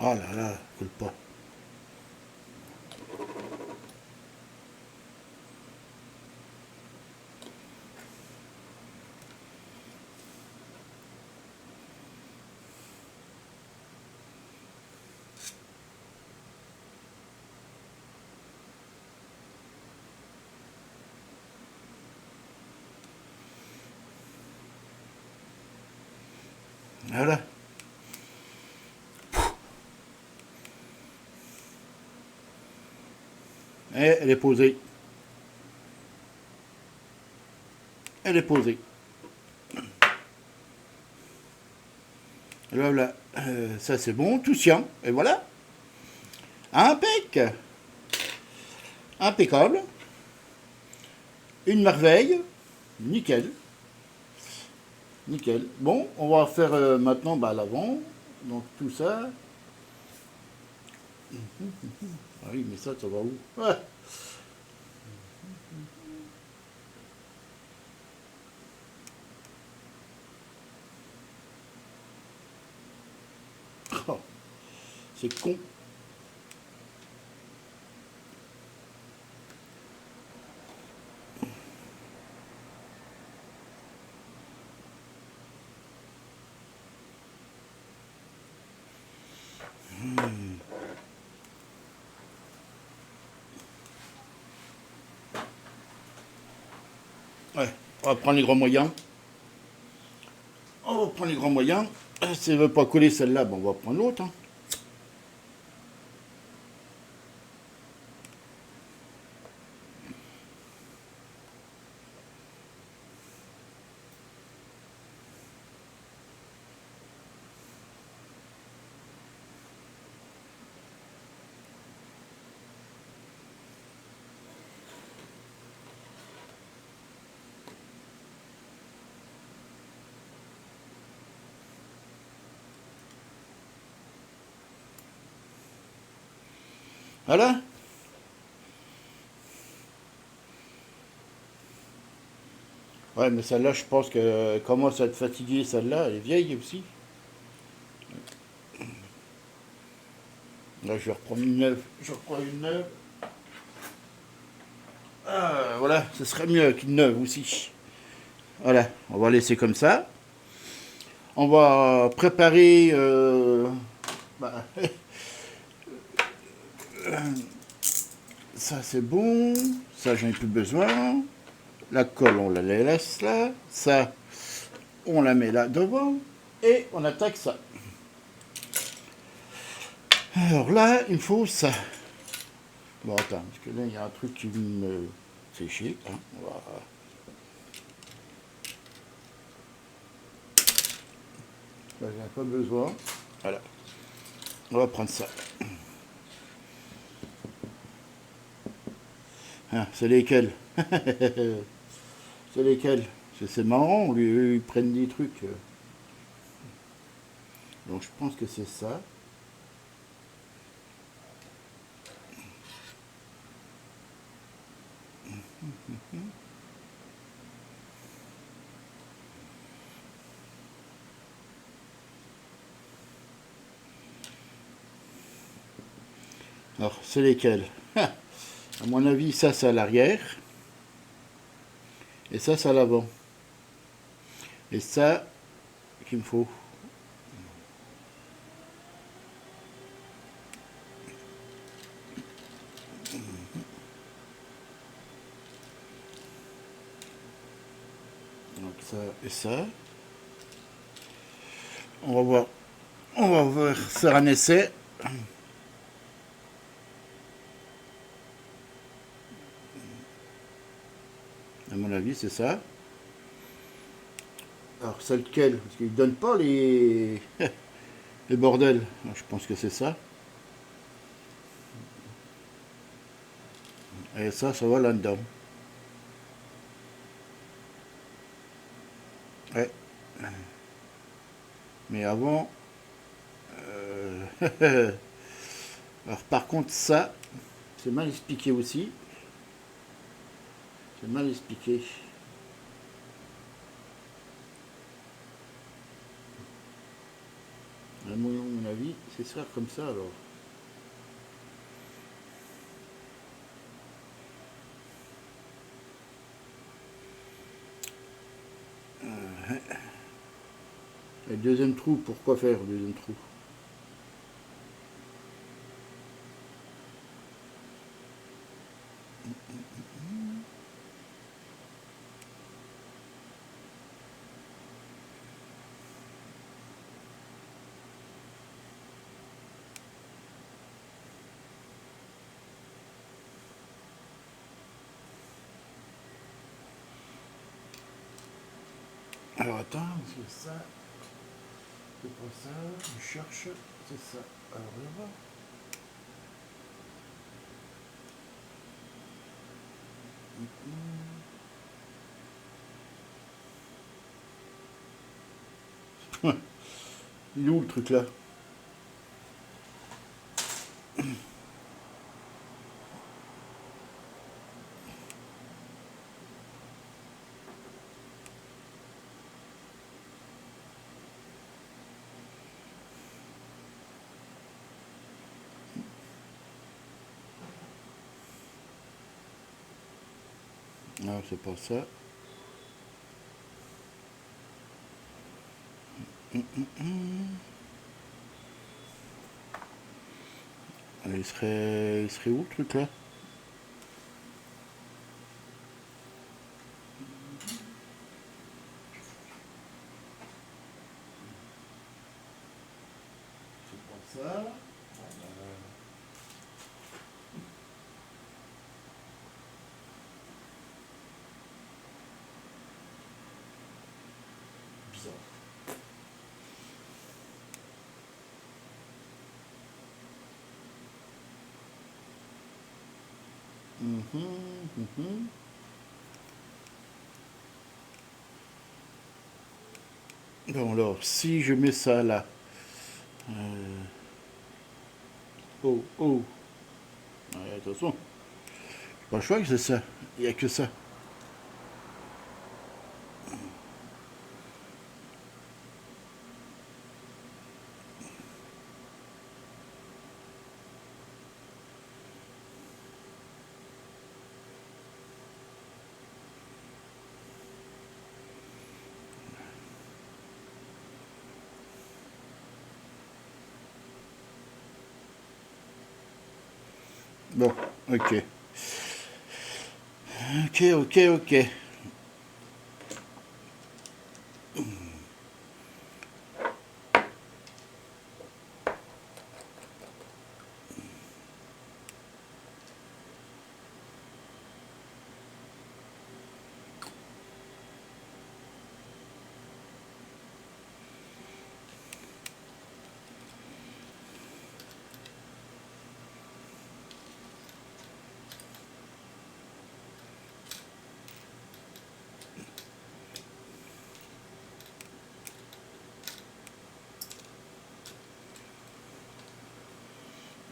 Oh là là, coule pas. Voilà. Et elle est posée. Elle est posée. Alors là, ça c'est bon, tout tient. Et voilà. Impec. Impeccable. Une merveille. Nickel. Nickel. Bon, on va faire maintenant l'avant. Donc tout ça. Ah oui, mais ça va où? Ouais. Oh, c'est con. Ouais, on va prendre les grands moyens. On va prendre les grands moyens. Si elle ne veut pas coller celle-là, on va prendre l'autre. Hein. Voilà. Ouais, mais celle-là, je pense qu'elle commence à être fatiguée, celle-là. Elle est vieille aussi. Là, je vais reprendre une neuve. Je reprends une neuve. Ah, voilà, ce serait mieux qu'une neuve aussi. Voilà, on va laisser comme ça. On va préparer. Bah, ça, c'est bon. Ça, j'en ai plus besoin. La colle, on la laisse là. Ça, on la met là devant. Et on attaque ça. Alors là, il me faut ça. Bon, attends, parce que là, il y a un truc qui me fait chier. Hein. Là, j'en ai pas besoin. Voilà. On va prendre ça. Ah, c'est lesquels? C'est lesquels? C'est marrant, ils prennent des trucs. Donc je pense que c'est ça. Alors, c'est lesquels? À mon avis, ça, c'est à l'arrière. Et ça, c'est à l'avant. Et ça, qu'il me faut. Donc ça et ça. On va voir. On va voir faire un essai. À mon avis, c'est ça. Alors, c'est lequel? Parce qu'ils ne donnent pas les bordels. Je pense que c'est ça. Et ça va là-dedans. Ouais. Mais avant. Alors, par contre, ça, c'est mal expliqué aussi. C'est mal expliqué. À mon avis, c'est ça comme ça alors. Le deuxième trou, pourquoi faire le deuxième trou? Alors attends, c'est ça. C'est pas ça. Je cherche. C'est ça. Alors on va voir. Il est où le truc là? Non, c'est pas ça. Il serait où le truc là? C'est pas ça. Bizarre. Bon alors, si je mets ça là. Oh, oh. Ouais, attention. Pas le choix que c'est ça. Il n'y a que ça. Bon, ok. Ok, ok, ok.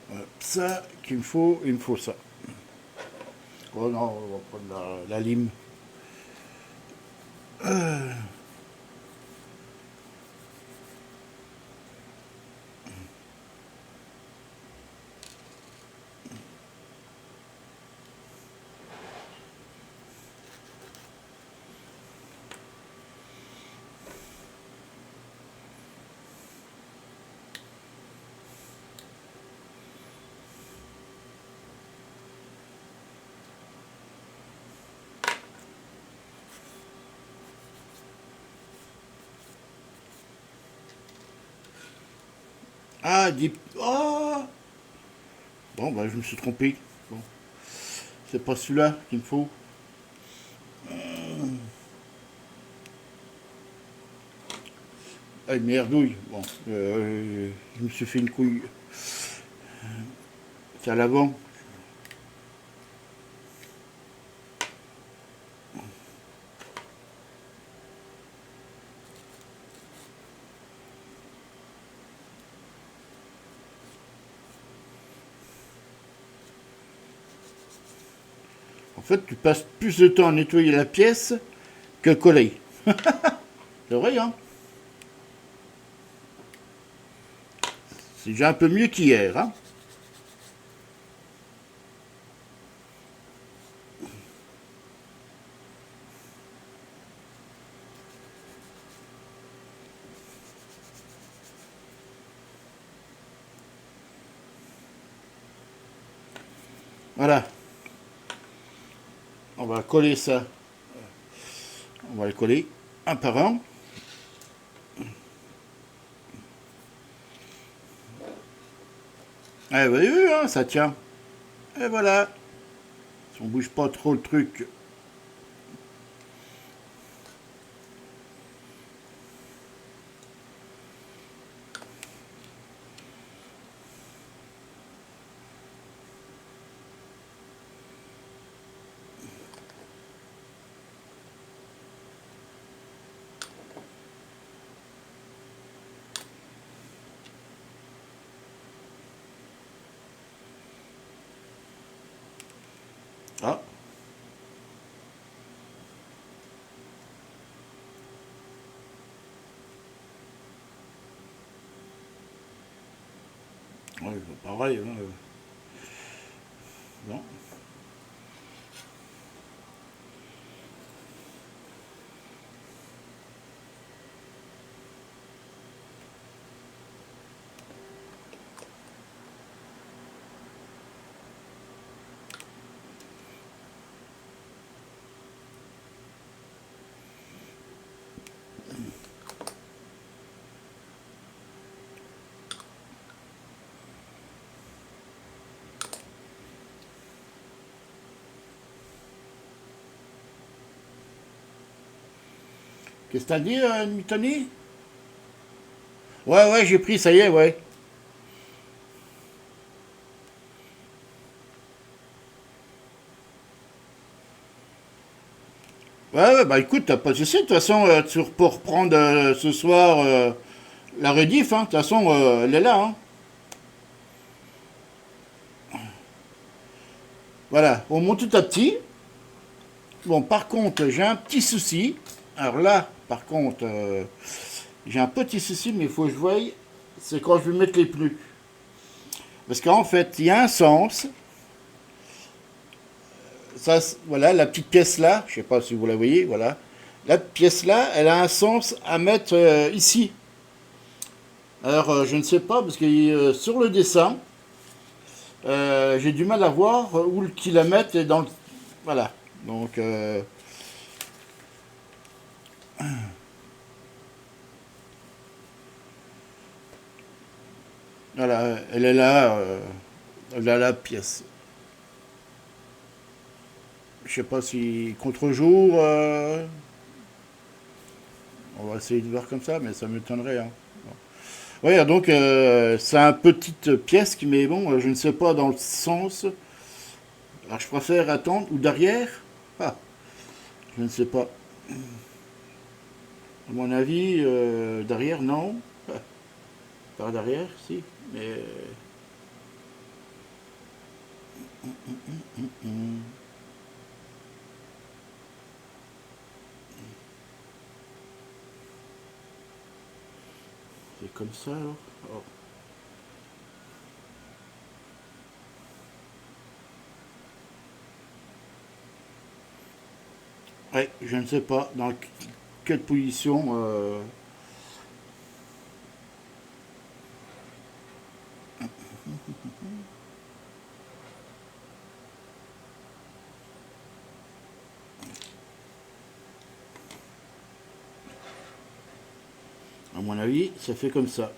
Voilà. Ça il me faut ça. Oh non, on va prendre la lime. Ah, oh bon, bah je me suis trompé. Bon, c'est pas celui-là qu'il me faut. Ah, une merdouille. Bon, je me suis fait une couille. C'est à l'avant. En fait, tu passes plus de temps à nettoyer la pièce que coller. C'est vrai, hein? C'est déjà un peu mieux qu'hier, hein? Voilà. On va coller ça. On va le coller un par un. Eh, vous avez vu, hein, ça tient. Et voilà. Si on bouge pas trop le truc. Ouais, pareil. Hein. Bon. Qu'est-ce que t'as dit, Tony? Ouais, ouais, j'ai pris, ça y est, ouais. Ouais, ouais, bah écoute, t'as pas de soucis, de toute façon, tu peux reprendre ce soir la rediff, hein, de toute façon, elle est là, hein. Voilà, on monte tout à petit. Bon, par contre, j'ai un petit souci. Alors là, par contre, j'ai un petit souci, mais il faut que je voie, c'est quand je vais mettre les pneus. Parce qu'en fait, il y a un sens. Ça, voilà, la petite pièce là, je sais pas si vous la voyez, voilà. La pièce là, elle a un sens à mettre ici. Alors, je ne sais pas, parce que sur le dessin, j'ai du mal à voir où le kilomètre est dans le... Voilà. Donc, voilà, elle est là, elle a la pièce. Je sais pas si contre-jour, on va essayer de voir comme ça, mais ça m'étonnerait. Hein. Oui, donc c'est une petite pièce qui, mais bon, je ne sais pas dans le sens. Alors je préfère attendre ou derrière. Ah, je ne sais pas. À mon avis, derrière, non. Ah, par derrière, si. Mais c'est comme ça alors. Oh. Ouais, je ne sais pas dans quelle position. À mon avis, ça fait comme ça.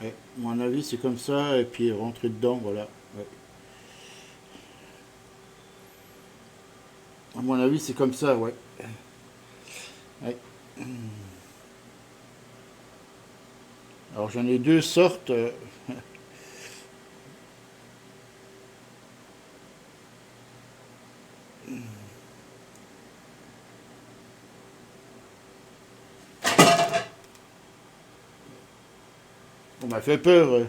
Ouais, à mon avis, c'est comme ça, et puis rentrer dedans, voilà. Ouais. À mon avis, c'est comme ça, ouais. Ouais. Alors j'en ai deux sortes. On m'a fait peur.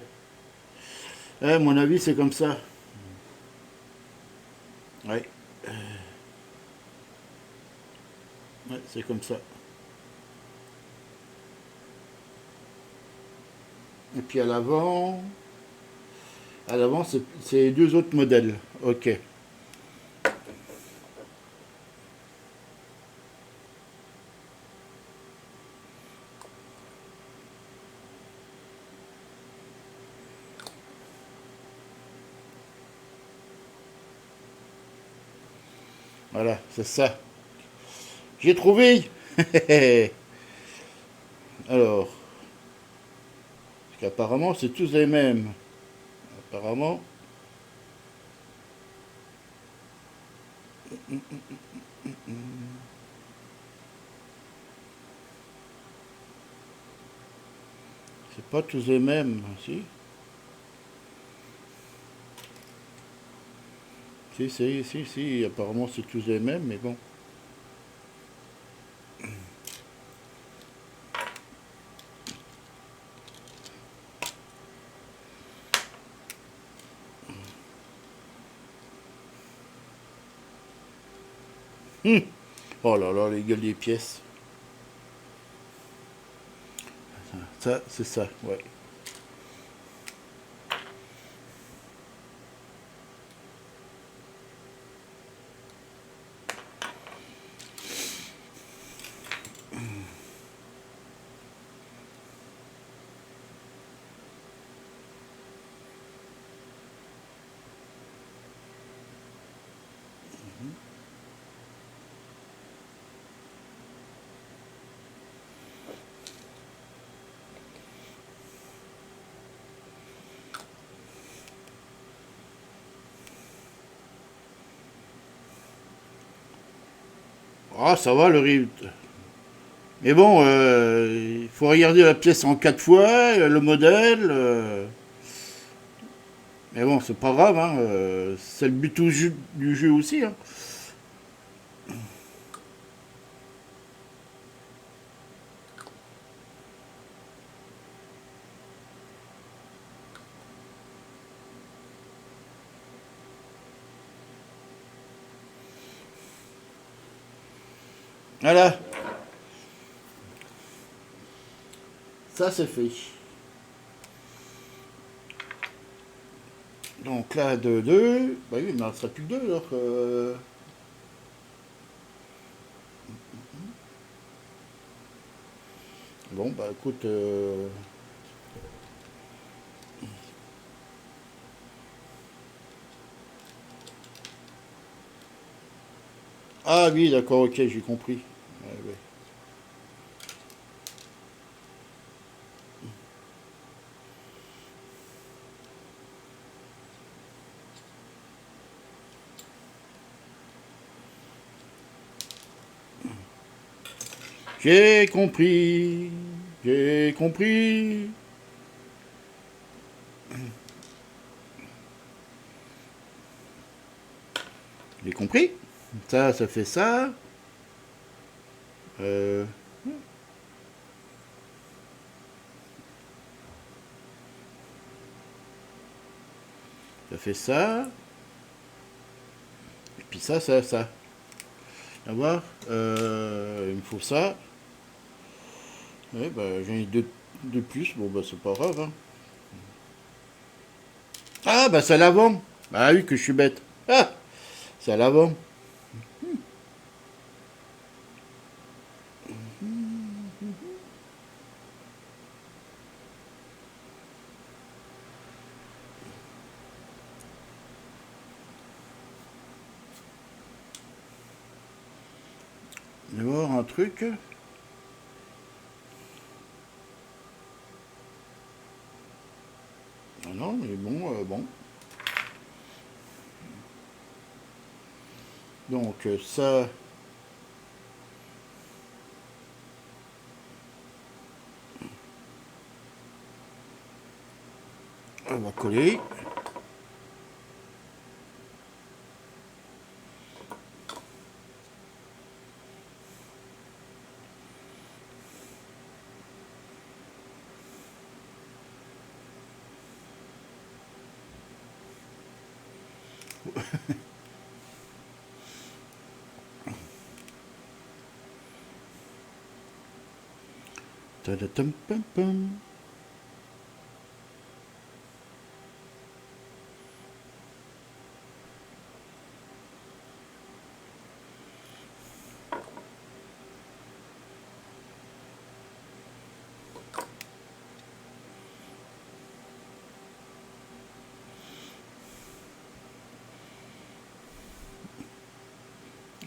À mon avis, c'est comme ça. Ouais, ouais, c'est comme ça. Et puis à l'avant, c'est deux autres modèles. Ok. Voilà, c'est ça. J'ai trouvé. Alors, parce qu'apparemment, c'est tous les mêmes. Apparemment, c'est pas tous les mêmes. Si, si. Apparemment, c'est tous les mêmes, mais bon. Oh là là, les gueules des pièces. Ça, c'est ça, ouais. Ah, ça va le rive. Mais bon, il faut regarder la pièce en 4 fois, le modèle. Mais bon, c'est pas grave, hein, c'est le but du jeu aussi. Hein. Voilà, ça c'est fait. Donc là, 2, bah oui, il n'en restera plus que 2 alors. Bon, bah écoute. Ah oui, d'accord, ok, j'ai compris. Ouais, ouais. J'ai compris. J'ai compris. J'ai compris. Ça fait ça. Euh, ça fait ça. Et puis ça. À voir. Il me faut ça. Ouais, bah, j'en ai deux de plus. Bon, bah, c'est pas grave. Hein. Ah, bah, c'est à l'avant. Ah oui, que je suis bête. Ah, c'est à l'avant. Je vais voir un truc. Ah non, mais bon, bon. Donc, ça, on va coller. Tadatam, pam, pam.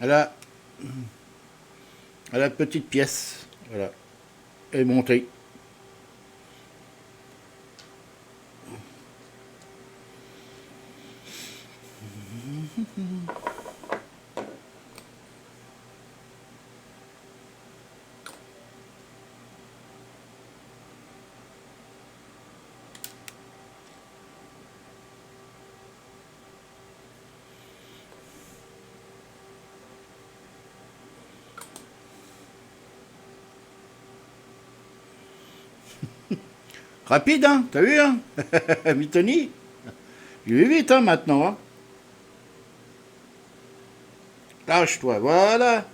À la petite pièce. Voilà. Et montée. Rapide, hein. T'as vu, hein. Mitoni. Je vais vite, hein, maintenant. Hein. Lâche-toi, voilà.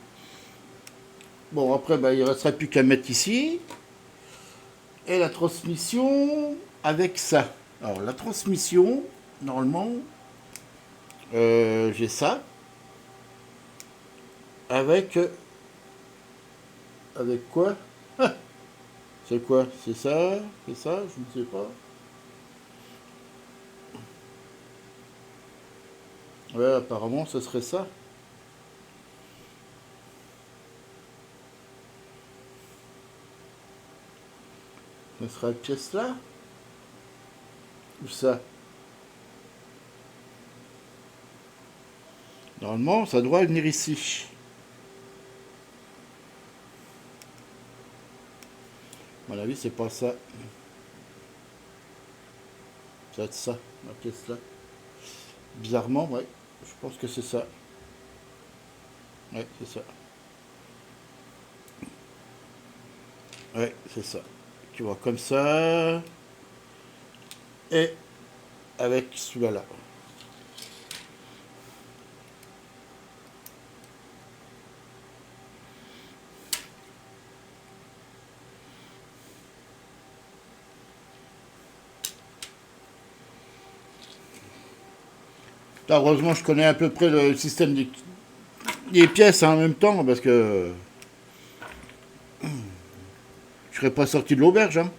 Bon, après, bah, il ne restera plus qu'à mettre ici. Et la transmission avec ça. Alors, la transmission, normalement, j'ai ça. Avec... avec quoi? Ah, c'est quoi? C'est ça? C'est ça? Je ne sais pas. Ouais, apparemment, ce serait ça. Ce sera la pièce là? Ou ça? Normalement, ça doit venir ici. À mon avis, c'est pas ça. Ça va être ça, la pièce là. Bizarrement, ouais. Je pense que c'est ça. Ouais, c'est ça. Ouais, c'est ça. Tu vois, comme ça. Et avec celui-là là. Là, heureusement, je connais à peu près le système des pièces en même temps, parce que je serais pas sorti de l'auberge. Hein.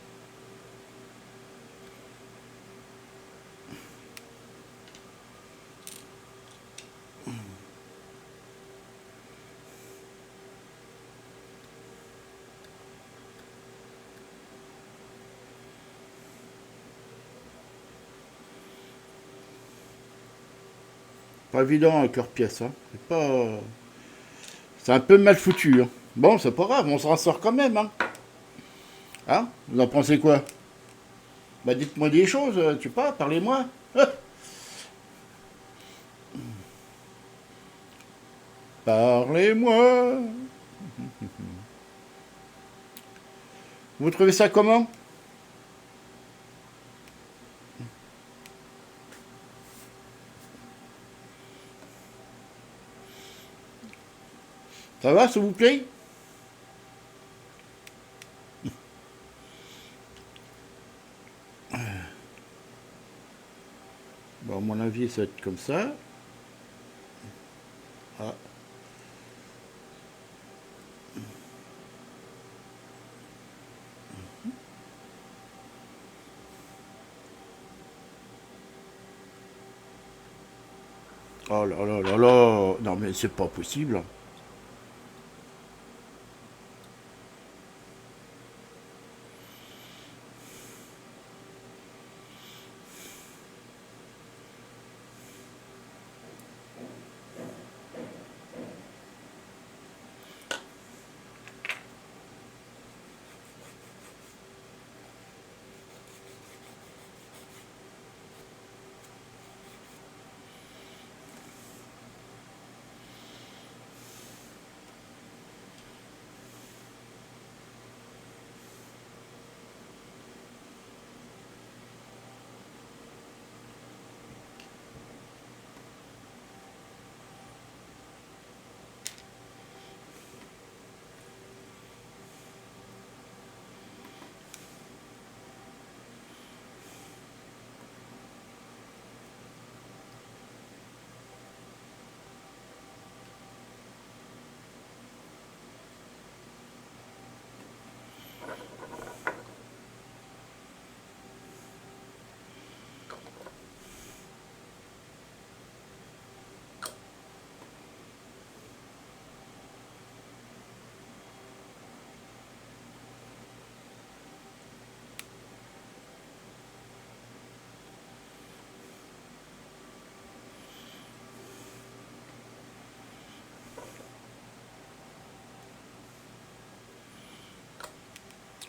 Pas évident avec leurs pièces. Hein. C'est pas... C'est un peu mal foutu. Hein. Bon, c'est pas grave, on s'en sort quand même. Hein. Hein? Vous en pensez quoi? Bah dites-moi des choses, tu sais pas, parlez-moi. Parlez-moi. Vous trouvez ça comment? Ça va, s'il vous plaît? Bon, à mon avis, ça va être comme ça. Ah. Oh là là là là. Non, mais c'est pas possible.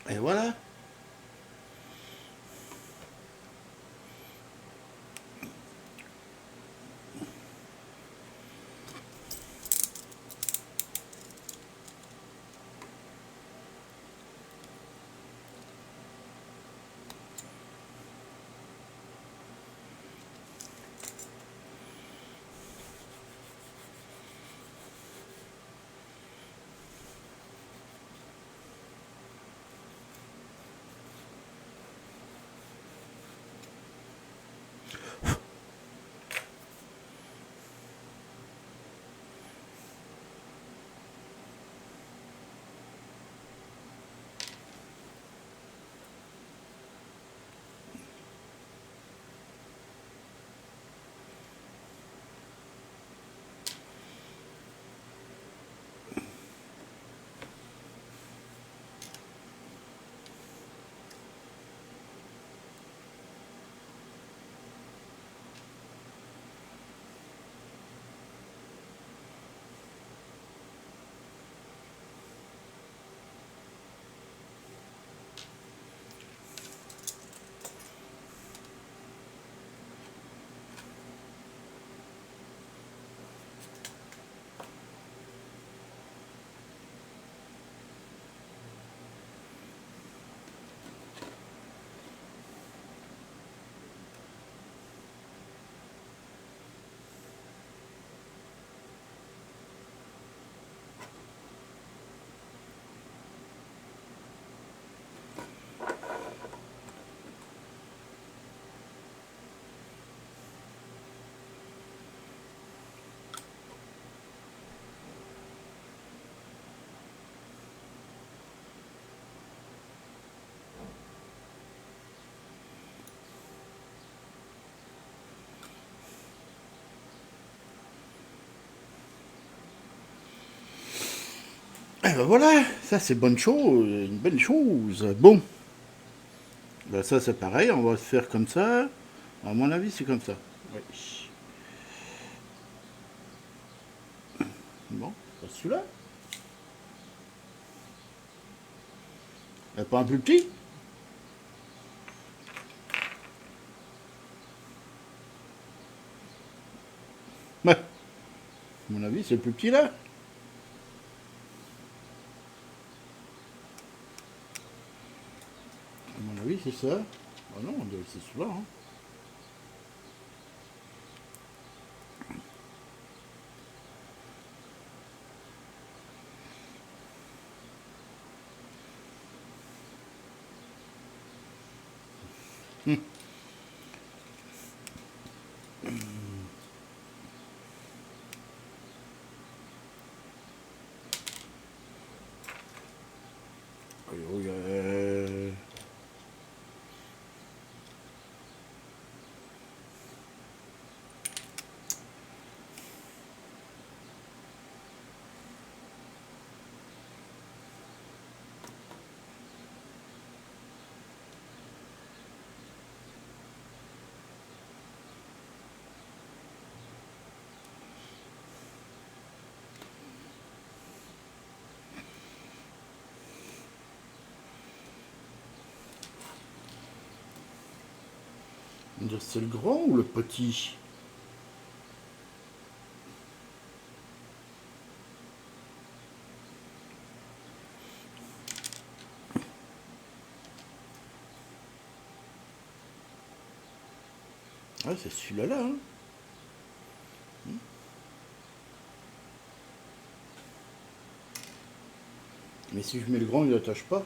Et voilà. Et ben voilà, ça c'est bonne chose, une belle chose. Bon, ben ça c'est pareil, on va se faire comme ça. À mon avis, c'est comme ça. Oui. Bon, c'est celui-là. Il n'y a pas un plus petit? Ouais. À mon avis, c'est le plus petit là. À mon avis, c'est ça. Ah non, on dirait que c'est celui-là. Hein. Oui, oui, on dirait que c'est le grand ou le petit? Ah, c'est celui-là là. Hein. Mais si je mets le grand, il n'attache pas.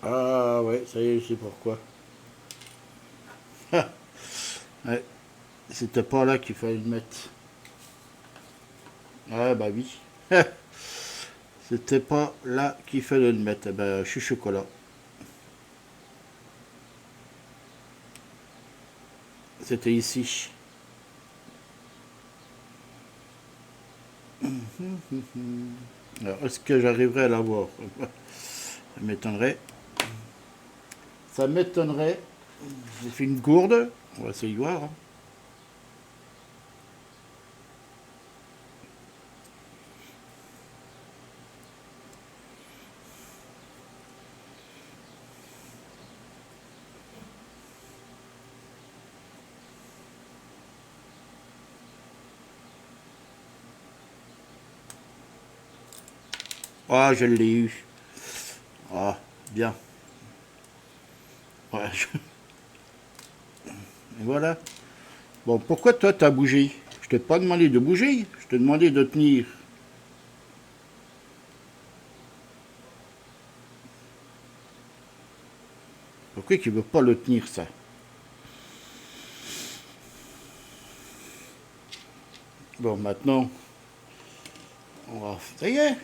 Ah ouais, ça y est, je sais pourquoi. Ouais, c'était pas là qu'il fallait le mettre. Ah bah oui. C'était pas là qu'il fallait le mettre. Eh ben, je suis chocolat. C'était ici. Alors, est-ce que j'arriverai à l'avoir? Ça m'étonnerait. Ça m'étonnerait. J'ai fait une gourde. On va essayer de voir. Hein. Ah, je l'ai eu. Ah, bien. Ouais, Et voilà. Bon, pourquoi toi t'as bougé? Je t'ai pas demandé de bouger. Je t'ai demandé de tenir. Pourquoi tu veux pas le tenir ça? Bon, maintenant, ça y est,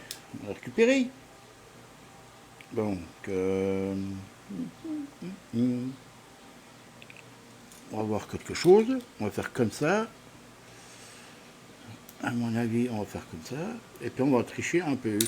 on va récupérer. Donc, on va voir quelque chose. On va faire comme ça. À mon avis, on va faire comme ça. Et puis on va tricher un peu.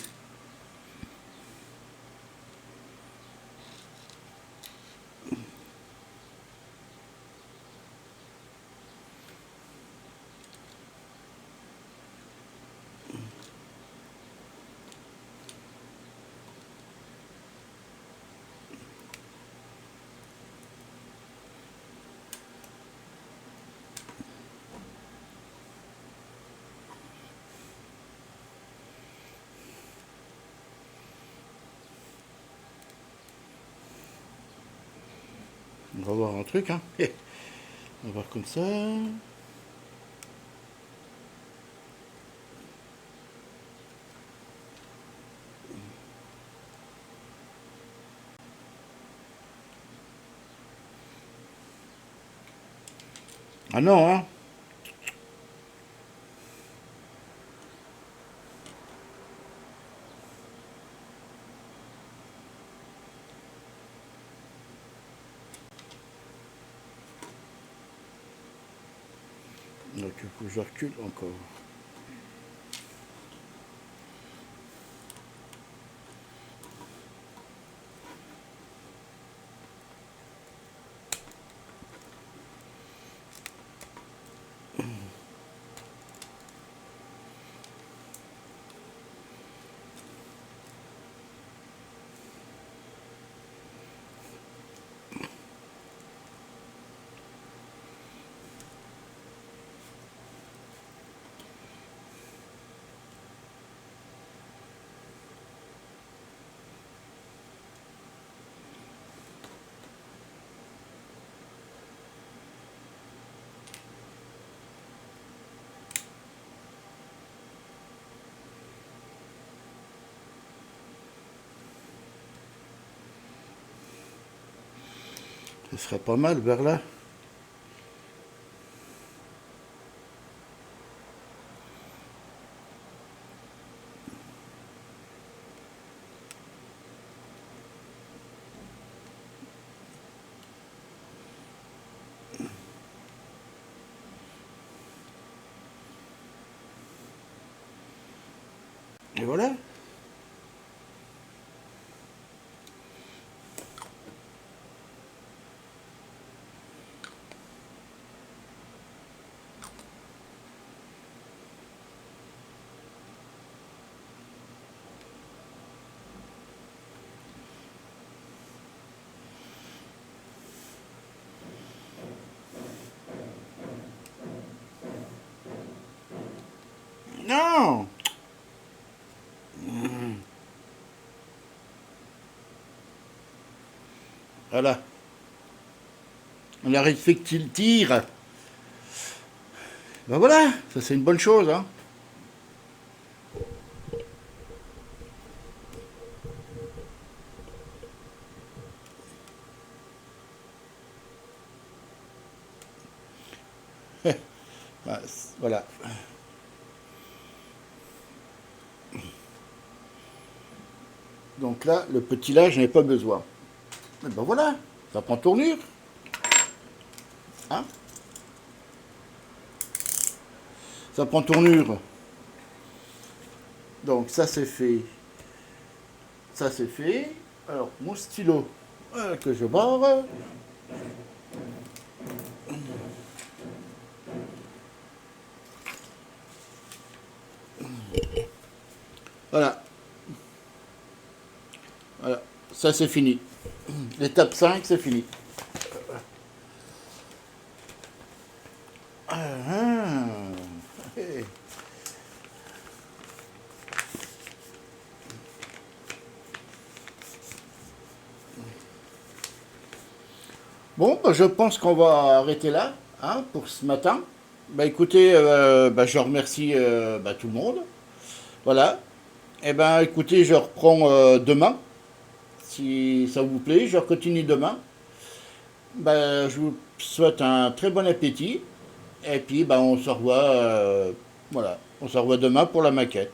On va voir un truc, hein. On va voir comme ça. Ah non, hein. Donc il faut que je recule encore. Ce serait pas mal vers là. Et voilà. Non. Voilà. On arrive fait qu'il tire. Ben voilà, ça c'est une bonne chose, hein. Ben, voilà. Donc là, le petit là, je n'ai pas besoin. Et ben voilà, ça prend tournure. Hein? Ça prend tournure. Donc ça c'est fait. Ça c'est fait. Alors mon stylo que je barre. Voilà. Voilà. Ça c'est fini. L'étape 5 c'est fini. Ah, hey. Bon, bah, je pense qu'on va arrêter là, hein, pour ce matin. Bah écoutez, bah, je remercie bah, tout le monde. Voilà. Et ben écoutez, je reprends demain, si ça vous plaît. Je continue demain. Bah, je vous souhaite un très bon appétit. Et puis bah, on se revoit, voilà, on se revoit demain pour la maquette.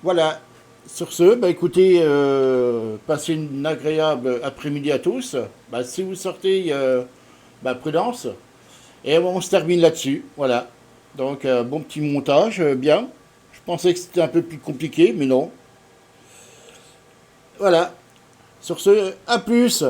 Voilà. Sur ce, bah écoutez, passez une agréable après-midi à tous. Bah, si vous sortez, bah, prudence. Et on se termine là-dessus. Voilà. Donc, bon petit montage, bien. Je pensais que c'était un peu plus compliqué, mais non. Voilà. Sur ce, à plus.